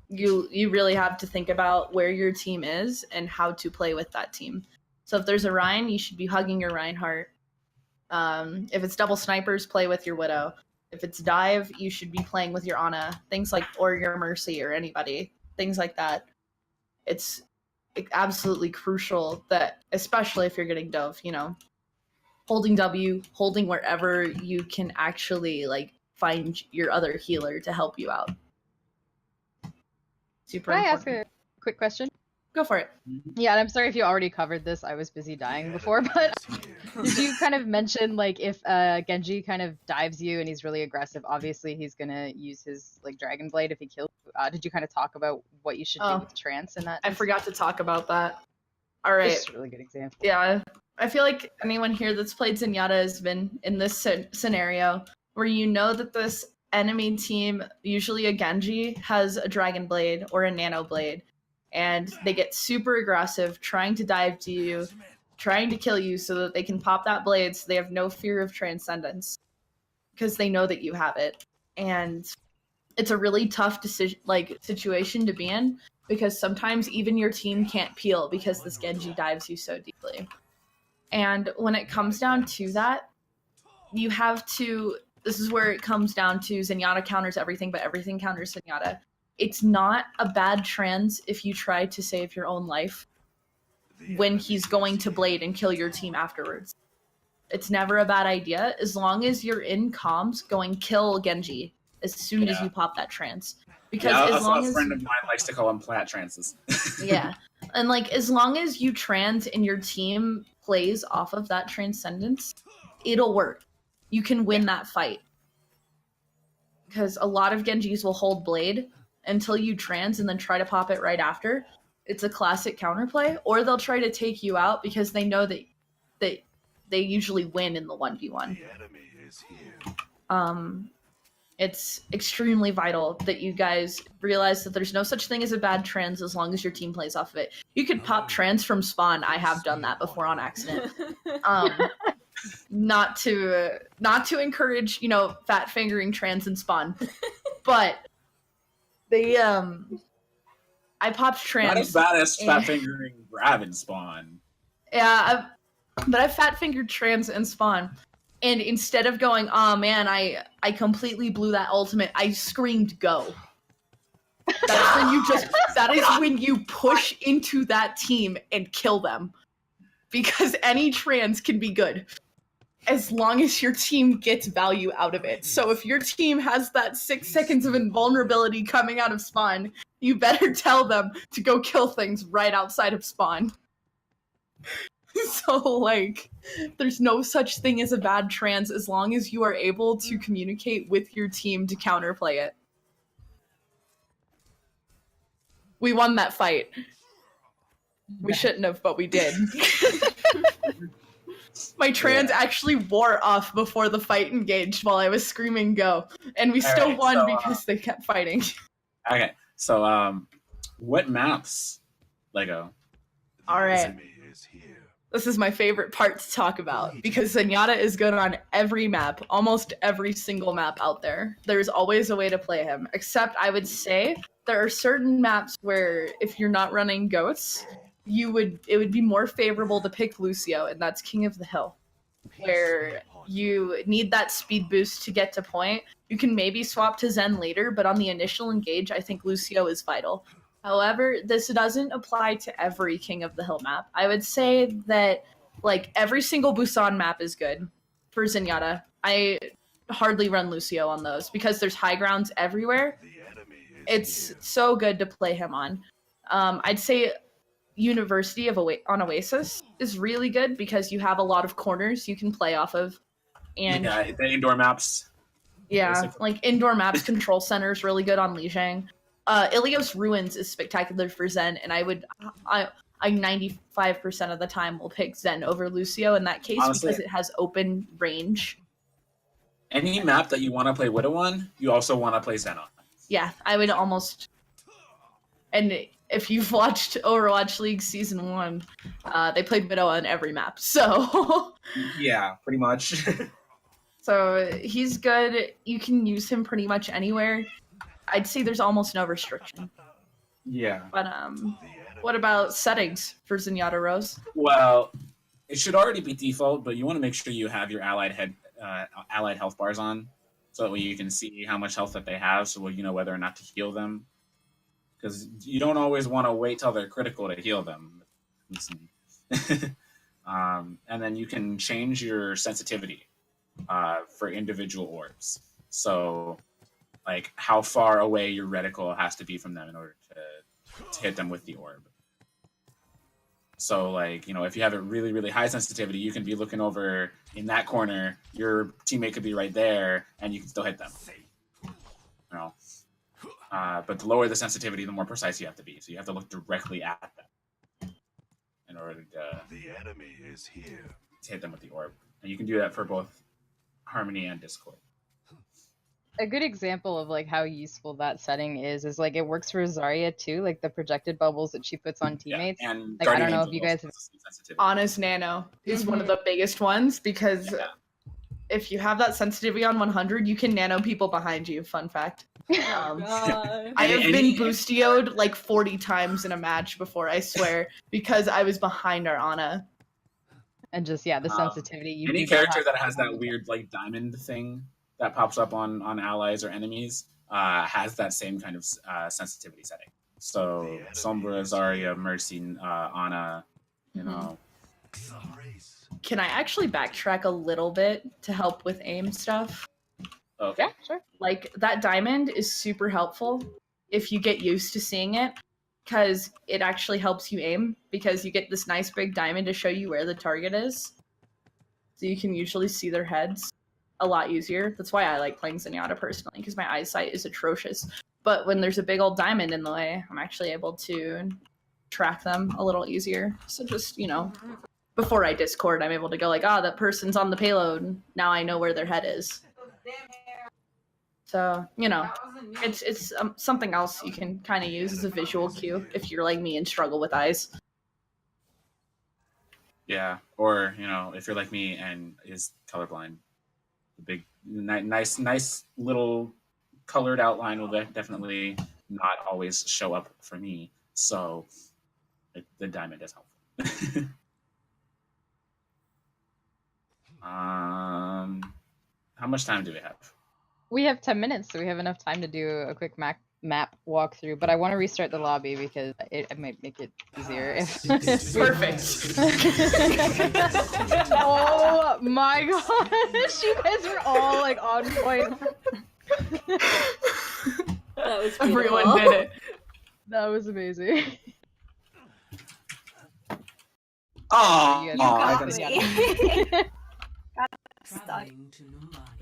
you really have to think about where your team is and how to play with that team. So if there's a Ryan, you should be hugging your Reinhardt. If it's double snipers, play with your Widow. If it's dive, you should be playing with your Ana. Things like, or your Mercy or anybody. Things like that. It's absolutely crucial that, especially if you're getting dove, holding W, holding wherever you can actually find your other healer to help you out. Super Can I important. ask a quick question? Go for it. Yeah, and I'm sorry if you already covered this. I was busy dying before, but did you kind of mention if Genji kind of dives you and he's really aggressive, obviously he's gonna use his Dragon Blade if he kills you. Did you kind of talk about what you should do with trance in that? I forgot to talk about that. All right. This is a really good example. Yeah, I feel like anyone here that's played Zenyatta has been in this scenario where you know that this enemy team, usually a Genji, has a Dragon Blade or a Nano Blade, and they get super aggressive, trying to dive to you, trying to kill you so that they can pop that blade so they have no fear of transcendence because they know that you have it. And it's a really tough situation to be in because sometimes even your team can't peel because this Genji dives you so deeply. And when it comes down to that, you have to... This is where it comes down to Zenyatta counters everything, but everything counters Zenyatta. It's not a bad trans if you try to save your own life when he's going to blade and kill your team afterwards. It's never a bad idea as long as you're in comms going kill Genji as soon as you pop that trance. Because as long as a friend of mine likes to call them plat trances. Yeah. And as long as you trans and your team plays off of that transcendence, it'll work. You can win that fight. Because a lot of Genjis will hold blade until you trans and then try to pop it right after. It's a classic counterplay. Or they'll try to take you out because they know that they usually win in the 1v1. The enemy is here. It's extremely vital that you guys realize that there's no such thing as a bad trans as long as your team plays off of it. You could pop trans from spawn. I have done that before on accident. Not to encourage, fat fingering trans in spawn, but they I popped trans. Not as bad as fat fingering grab in spawn. Yeah, but I fat fingered trans in spawn. And instead of going, oh man, I completely blew that ultimate, I screamed go. That is when you push into that team and kill them. Because any trans can be good. As long as your team gets value out of it. So if your team has that 6 seconds of invulnerability coming out of spawn, you better tell them to go kill things right outside of spawn. So, there's no such thing as a bad trans as long as you are able to communicate with your team to counterplay it. We won that fight. We shouldn't have, but we did. My trans actually wore off before the fight engaged while I was screaming go. And we still won because they kept fighting. Okay, so, what maps, Lego? Alright. This is my favorite part to talk about because Zenyatta is good on every map, almost every single map out there. There's always a way to play him, except I would say there are certain maps where if you're not running goats, it would be more favorable to pick Lucio, and that's King of the Hill, where you need that speed boost to get to point. You can maybe swap to Zen later, but on the initial engage, I think Lucio is vital. However, this doesn't apply to every King of the Hill map. I would say that, every single Busan map is good for Zenyatta. I hardly run Lucio on those because there's high grounds everywhere. It's so good to play him on. I'd say University on Oasis is really good because you have a lot of corners you can play off of. And yeah, the indoor maps. Yeah, basically. Indoor maps, Control Center is really good on Lijiang. Ilios Ruins is spectacular for Zen, and I 95% of the time will pick Zen over Lucio in that case. Honestly, because it has open range. Any map that you want to play Widow on, you also want to play Zen on. Yeah, I would almost... And if you've watched Overwatch League Season 1, they played Widow on every map, so... Yeah, pretty much. So he's good. You can use him pretty much anywhere. I'd say there's almost no restriction. Yeah. But what about settings for Zenyatta Rose? Well, it should already be default, but you want to make sure you have your allied health bars on, so that way you can see how much health that they have, so you know whether or not to heal them. Because you don't always want to wait till they're critical to heal them. And then you can change your sensitivity for individual orbs. So, how far away your reticle has to be from them in order to hit them with the orb. So, if you have a really, really high sensitivity, you can be looking over in that corner, your teammate could be right there, and you can still hit them. But the lower the sensitivity, the more precise you have to be. So you have to look directly at them in order to hit them with the orb. And you can do that for both Harmony and Discord. A good example of how useful that setting is it works for Zarya too, the projected bubbles that she puts on teammates. Yeah, and I don't know if you guys have... Honest Nano is one of the biggest ones because if you have that sensitivity on 100, you can nano people behind you. Fun fact. I have been boostioed 40 times in a match before, I swear, because I was behind our Ana. And just, the sensitivity. Any character that has that weird diamond thing that pops up on allies or enemies has that same kind of sensitivity setting. So Sombra, Zarya, Mercy, Ana, Can I actually backtrack a little bit to help with aim stuff? Okay. Yeah, sure. That diamond is super helpful if you get used to seeing it, because it actually helps you aim, because you get this nice big diamond to show you where the target is. So you can usually see their heads a lot easier. That's why I like playing Zenyatta personally, because my eyesight is atrocious. But when there's a big old diamond in the way, I'm actually able to track them a little easier. So just, before I Discord, I'm able to go that person's on the payload. Now I know where their head is. So, you know, it's something else you can kind of use as a visual cue if you're like me and struggle with eyes. Yeah, or you know, if you're like me and is colorblind, the big, nice little colored outline will definitely not always show up for me. So the diamond is helpful. How much time do we have? We have 10 minutes, so we have enough time to do a quick map walkthrough. But I want to restart the lobby because it might make it easier. If Perfect. Oh my gosh, you guys are all like on point. That was beautiful. Everyone did it. That was amazing. Oh, You got guys- me.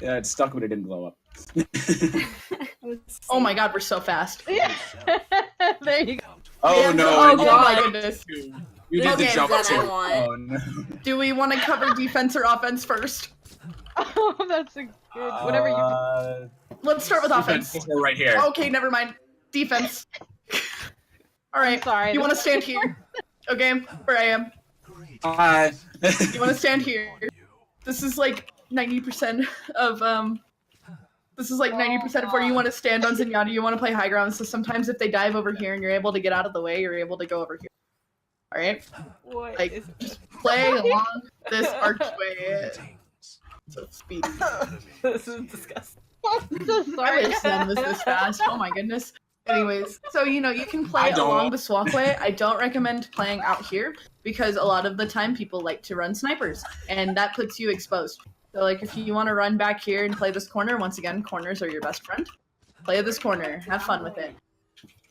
yeah, it's stuck, but it didn't blow up. Oh my god, we're so fast. There you go. Oh no! Oh you- my goodness. You did the Okay, jump then too. I want. Oh no! Do we want to cover defense or offense first? Oh, that's a good. Whatever you. Let's start with offense. We're right here. Okay, never mind. Defense. All right. Sorry. You want to stand here? Okay, where I am. Hi. You want to stand here? This is like 90% of This is like 90% of where you want to stand on Zenyatta. You want to play high ground. So sometimes if they dive over here and you're able to get out of the way, you're able to go over here. All right. What Like is just play along this archway. So speedy. this is disgusting. I'm so I sorry. wish Zen was this fast. Oh my goodness. Anyways, so you know you can play I don't. along this walkway. I don't recommend playing out here because a lot of the time people like to run snipers, and that puts you exposed. So like if you want to run back here and play this corner, once again, corners are your best friend. Play this corner, have fun with it.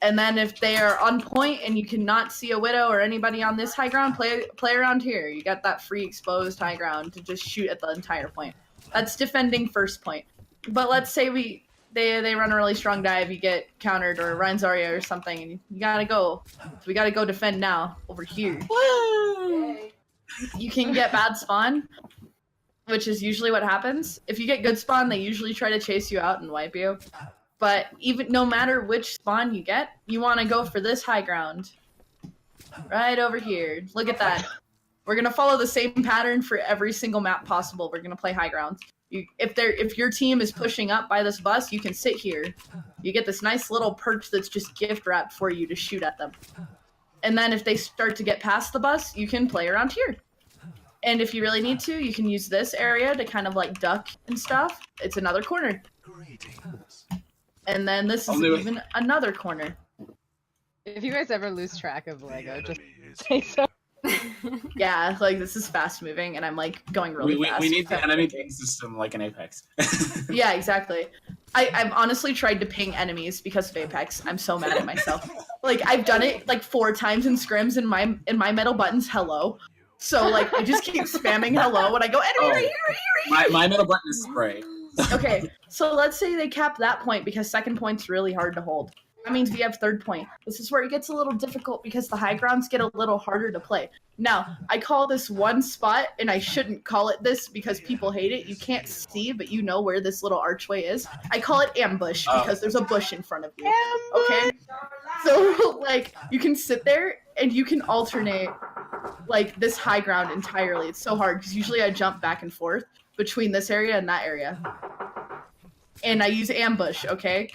And then if they are on point and you cannot see a widow or anybody on this high ground, play around here. You got that free exposed high ground to just shoot at the entire point. That's defending first point. But let's say they run a really strong dive, you get countered or Ryan Zarya or something, and you gotta go. So we gotta go defend now over here. You can get bad spawn, which is usually what happens. If you get good spawn, they usually try to chase you out and wipe you. But even no matter which spawn you get, you want to go for this high ground. Right over here. Look at that. We're going to follow the same pattern for every single map possible. We're going to play high ground. If your team is pushing up by this bus, you can sit here. You get this nice little perch that's just gift wrapped for you to shoot at them. And then if they start to get past the bus, you can play around here. And if you really need to, you can use this area to kind of like duck and stuff. It's another corner. And then this is even another corner. If you guys ever lose track of Lego, just say so. Yeah, like this is fast moving and I'm like going really fast. We need the enemy ping system like in Apex. Yeah, exactly. I've honestly tried to ping enemies because of Apex. I'm so mad at myself. Like I've done it like 4 times in scrims and my middle button's hello. So like I just keep spamming hello when I go enemy right here. My middle button is spray. Okay, so let's say they cap that point because second point's really hard to hold. That means we have third point. This is where it gets a little difficult because the high grounds get a little harder to play. Now, I call this one spot, and I shouldn't call it this because people hate it. You can't see, but you know where this little archway is. I call it ambush because there's a bush in front of you. Okay? So, like, you can sit there, and you can alternate, like, this high ground entirely. It's so hard because usually I jump back and forth between this area and that area. And I use ambush, okay?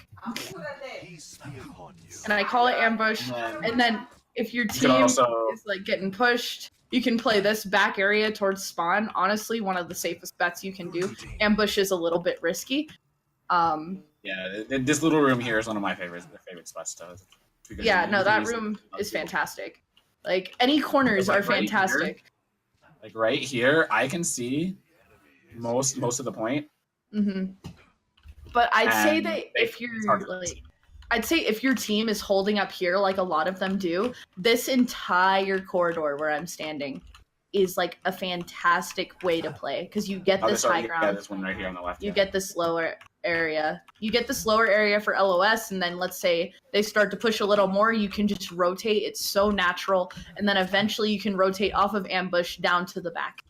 And I call it ambush. And then if your team is like getting pushed, you can play this back area towards spawn. Honestly, one of the safest bets you can do. Ambush is a little bit risky. Yeah, this little room here is one of my favorite spots to. Yeah, no, that room is fantastic. Like any corners are fantastic. Like right here, I can see most of the point. Mm-hmm. But I'd say that if you're like, I'd say if your team is holding up here, like a lot of them do, this entire corridor where I'm standing is like a fantastic way to play because you get this high ground. Yeah, this one right here on the left. You get this lower area. You get this lower area for LOS, and then let's say they start to push a little more, you can just rotate. It's so natural, and then eventually you can rotate off of ambush down to the back.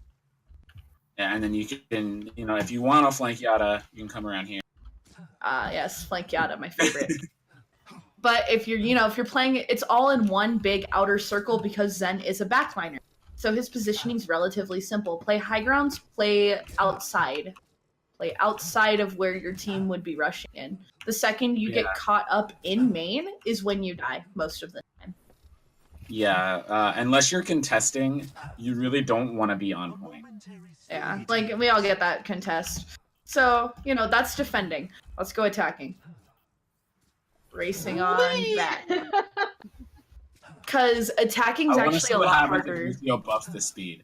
Yeah, and then you can, if you want to flank Yada, you can come around here. Yes, flank Yada, my favorite. But if you're playing it, it's all in one big outer circle because Zen is a backliner. So his positioning is relatively simple. Play high grounds, play outside. Play outside of where your team would be rushing in. The second you get caught up in main is when you die most of the time. Yeah, unless you're contesting, you really don't want to be on point. Yeah, like we all get that contest. So, that's defending. Let's go attacking. Racing on back. Because attacking's actually a lot harder. If buffs the speed.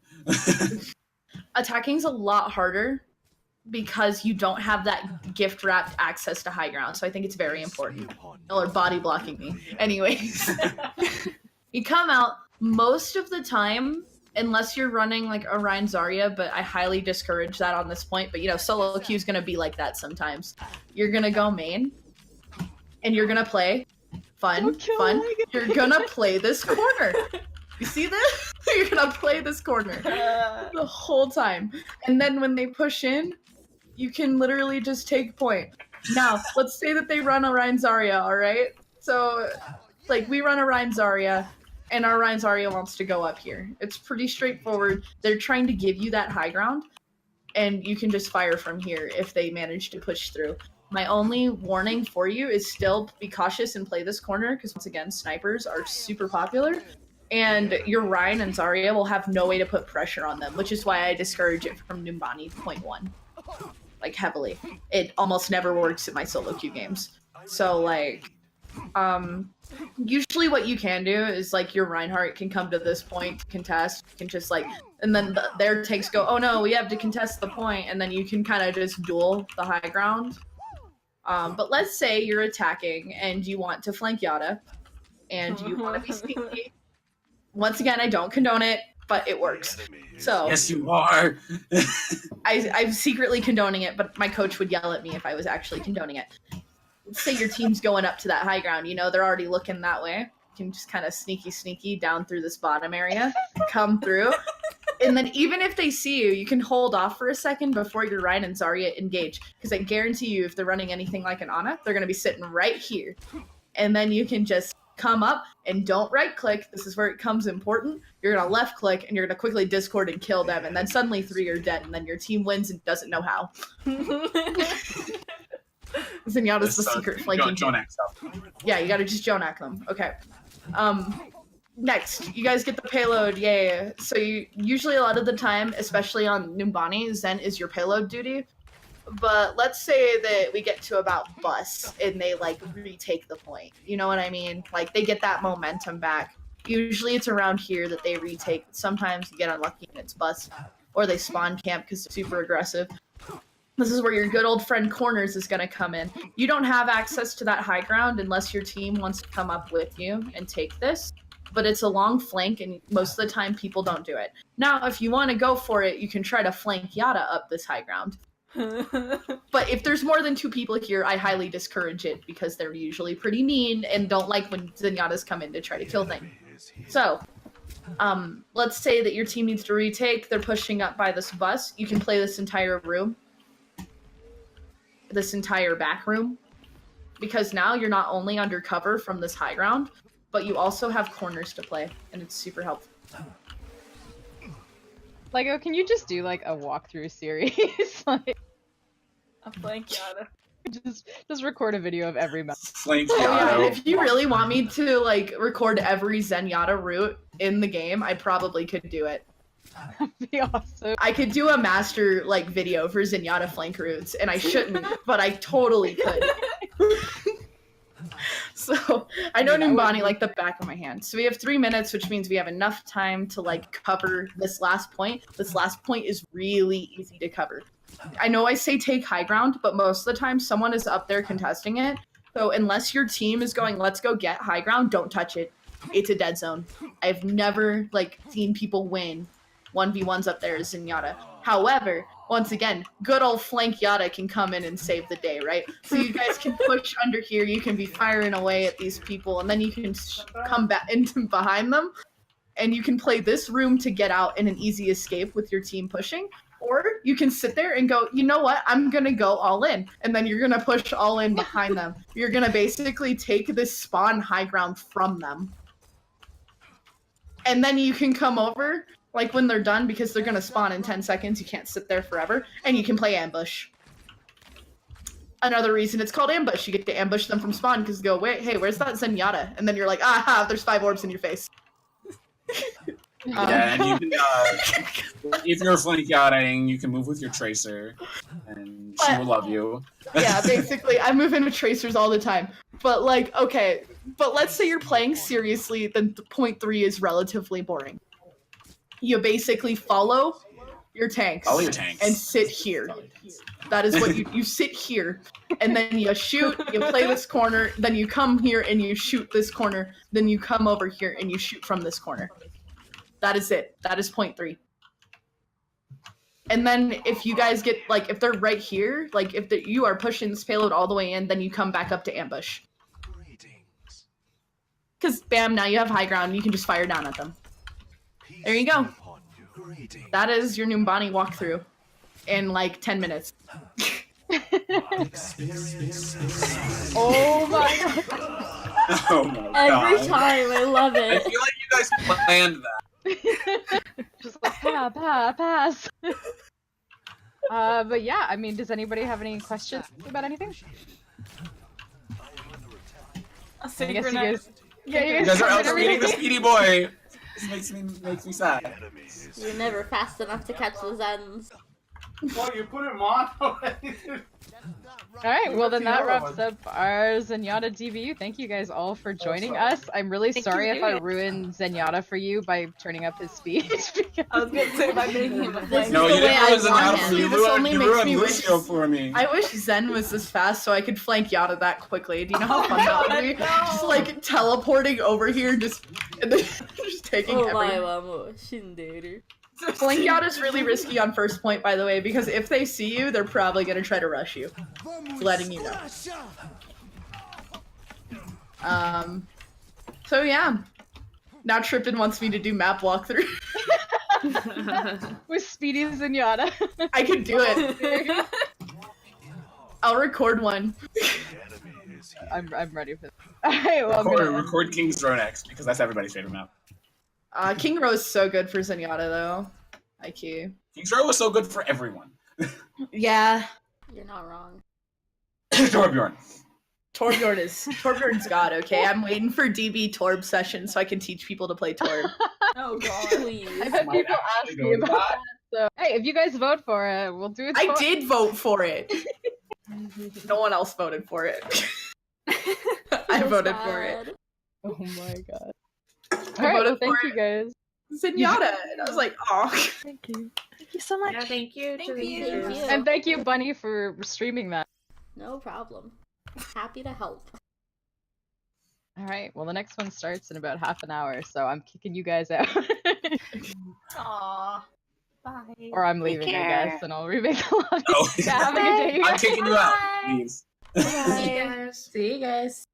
Attacking's a lot harder because you don't have that gift wrapped access to high ground. So I think it's very important. Or body blocking me. Anyways. You come out most of the time, unless you're running like Orion Zarya, but I highly discourage that on this point. But solo queue is gonna be like that sometimes. You're gonna go main, and you're gonna play fun. You're gonna play this corner. You see this? You're gonna play this corner the whole time, and then when they push in, you can literally just take point. Now, let's say that they run Orion Zarya, all right? So, like, we run Orion Zarya, and our Orion Zarya wants to go up here. It's pretty straightforward. They're trying to give you that high ground, and you can just fire from here if they manage to push through. My only warning for you is still be cautious and play this corner, because once again, snipers are super popular, and your Ryan and Zarya will have no way to put pressure on them, which is why I discourage it from Numbani point 1. Like, heavily. It almost never works in my solo queue games. So, like, usually what you can do is, like, your Reinhardt can come to this point to contest, you can just, like, and then their tanks go, oh no, we have to contest the point, and then you can kind of just duel the high ground. But let's say you're attacking and you want to flank Yada, and you want to be sneaky. Once again, I don't condone it, but it works. So yes, you are. I'm secretly condoning it, but my coach would yell at me if I was actually condoning it. Let's say your team's going up to that high ground. They're already looking that way. You can just kind of sneaky down through this bottom area, come through. And then even if they see you, you can hold off for a second before your Ryan and Zarya engage. Because I guarantee you, if they're running anything like an Ana, they're going to be sitting right here. And then you can just come up and don't right-click. This is where it comes important. You're going to left-click, and you're going to quickly discord and kill them. And then suddenly 3 are dead, and then your team wins and doesn't know how. Zenyatta's the secret flanking. Jonax up. Yeah, you gotta just Jonak them. Okay. Next, you guys get the payload, yay. So usually a lot of the time, especially on Numbani, Zen is your payload duty. But let's say that we get to about bus and they like retake the point. You know what I mean? Like they get that momentum back. Usually it's around here that they retake. Sometimes you get unlucky and it's bus. Or they spawn camp because they're super aggressive. This is where your good old friend Corners is going to come in. You don't have access to that high ground unless your team wants to come up with you and take this. But it's a long flank, and most of the time people don't do it. Now, if you want to go for it, you can try to flank Yada up this high ground. But if there's more than 2 people here, I highly discourage it because they're usually pretty mean and don't like when Zenyatta's come in to try to kill things. So, let's say that your team needs to retake. They're pushing up by this bus. You can play this entire room. This entire back room. Because now you're not only under cover from this high ground, but you also have corners to play, and it's super helpful. Lego, can you just do like a walkthrough series? Like, A flank Yada. just record a video of every map. Flank Oh Yada. yeah, if you really want me to like record every Zenyatta route in the game, I probably could do it. That'd be awesome. I could do a master like video for Zenyatta flank routes, and I shouldn't, but I totally could. So I know Numbani like the back of my hand. So we have 3 minutes, which means we have enough time to like cover this last point. This last point is really easy to cover. I know I say take high ground, but most of the time someone is up there contesting it. So unless your team is going, let's go get high ground, don't touch it. It's a dead zone. I've never like seen people win 1v1s up there as Zenyatta. However, once again, good old flank Yada can come in and save the day, right? So you guys can push under here, you can be firing away at these people, and then you can come back into behind them, and you can play this room to get out in an easy escape with your team pushing, Or you can sit there and go, you know what, I'm gonna go all in. And then you're gonna push all in behind them. You're gonna basically take this spawn high ground from them. And then you can come over, like when they're done, because they're gonna spawn in 10 seconds, you can't sit there forever, and you can play ambush. Another reason it's called ambush, you get to ambush them from spawn, because go, wait, hey, where's that Zenyatta? And then you're like, aha, there's 5 orbs in your face. Yeah, and you can, if you're flank yachting, you can move with your tracer, and she will love you. Yeah, basically, I move in with tracers all the time. But like, okay, but let's say you're playing seriously, then point 3 is relatively boring. You basically follow your tanks, and sit here. That is what you sit here, and then you shoot, you play this corner, then you come here and you shoot this corner, then you come over here and you shoot from this corner. That is it. That is point 3. And then if you guys get, like, if they're right here, like, if you are pushing this payload all the way in, then you come back up to ambush. Because, bam, now you have high ground, you can just fire down at them. There you go. That is your Numbani walkthrough in, like, 10 minutes. Oh my god. Oh my god. Every time, I love I it. feel like you guys planned that. Just like, pass. But yeah, I mean, does anybody have any questions about anything? A I city guess you grenade. guys. Yeah, You guys are covered outspeeding the everything. speedy boy. This makes me sad. You're never fast enough to catch the Zens. Oh, you put him on already? Alright, well then that wraps up our Zenyatta DBU. Thank you guys all for joining us. I'm really sorry if I ruined Zenyatta for you by turning up his speed. I was gonna say by making him a flank. No, you didn't ruin Zenyatta for me. This only You makes ruined me wish- Lucio for me. I wish Zen was this fast so I could flank Yata that quickly. Do you know how fun that would be? No. Just like teleporting over here, and then just taking Oh everything. my wamo, Shinderu. Flank Yata's really risky on first point, by the way, because if they see you, they're probably gonna try to rush you. Just letting you know. So yeah. Now Trippin wants me to do map walkthrough. With Speedy Zenyatta. I could do it. I'll record one. I'm ready for this. Alright, well, I'm gonna... Record King's Throne X, because that's everybody's favorite map. King Rose is so good for Zenyatta, though. IQ. King's Throne was so good for everyone. Yeah. You're not wrong. Torbjorn. Torbjorn's God, okay? I'm waiting for DB Torb session so I can teach people to play Torb. Oh god. Please. I've had people ask me about that. So, hey, if you guys vote for it, we'll do it. I did vote for it. No one else voted for it. I voted for it. Oh my god. I Alright, voted well, thank for you guys. Zenyatta, and I was like, oh. Thank you. Thank you so much. Yeah, thank you. Thank to the you. users. Thank you. And thank you, Bunny, for streaming that. No problem. Happy to help. Alright, well, the next one starts in about half an hour, so I'm kicking you guys out. Aww. Bye. Or I'm leaving, I guess, and I'll remake the lobby. Oh. Yeah, have a good day, you I'm guys. kicking you out, please. See you guys. See you guys.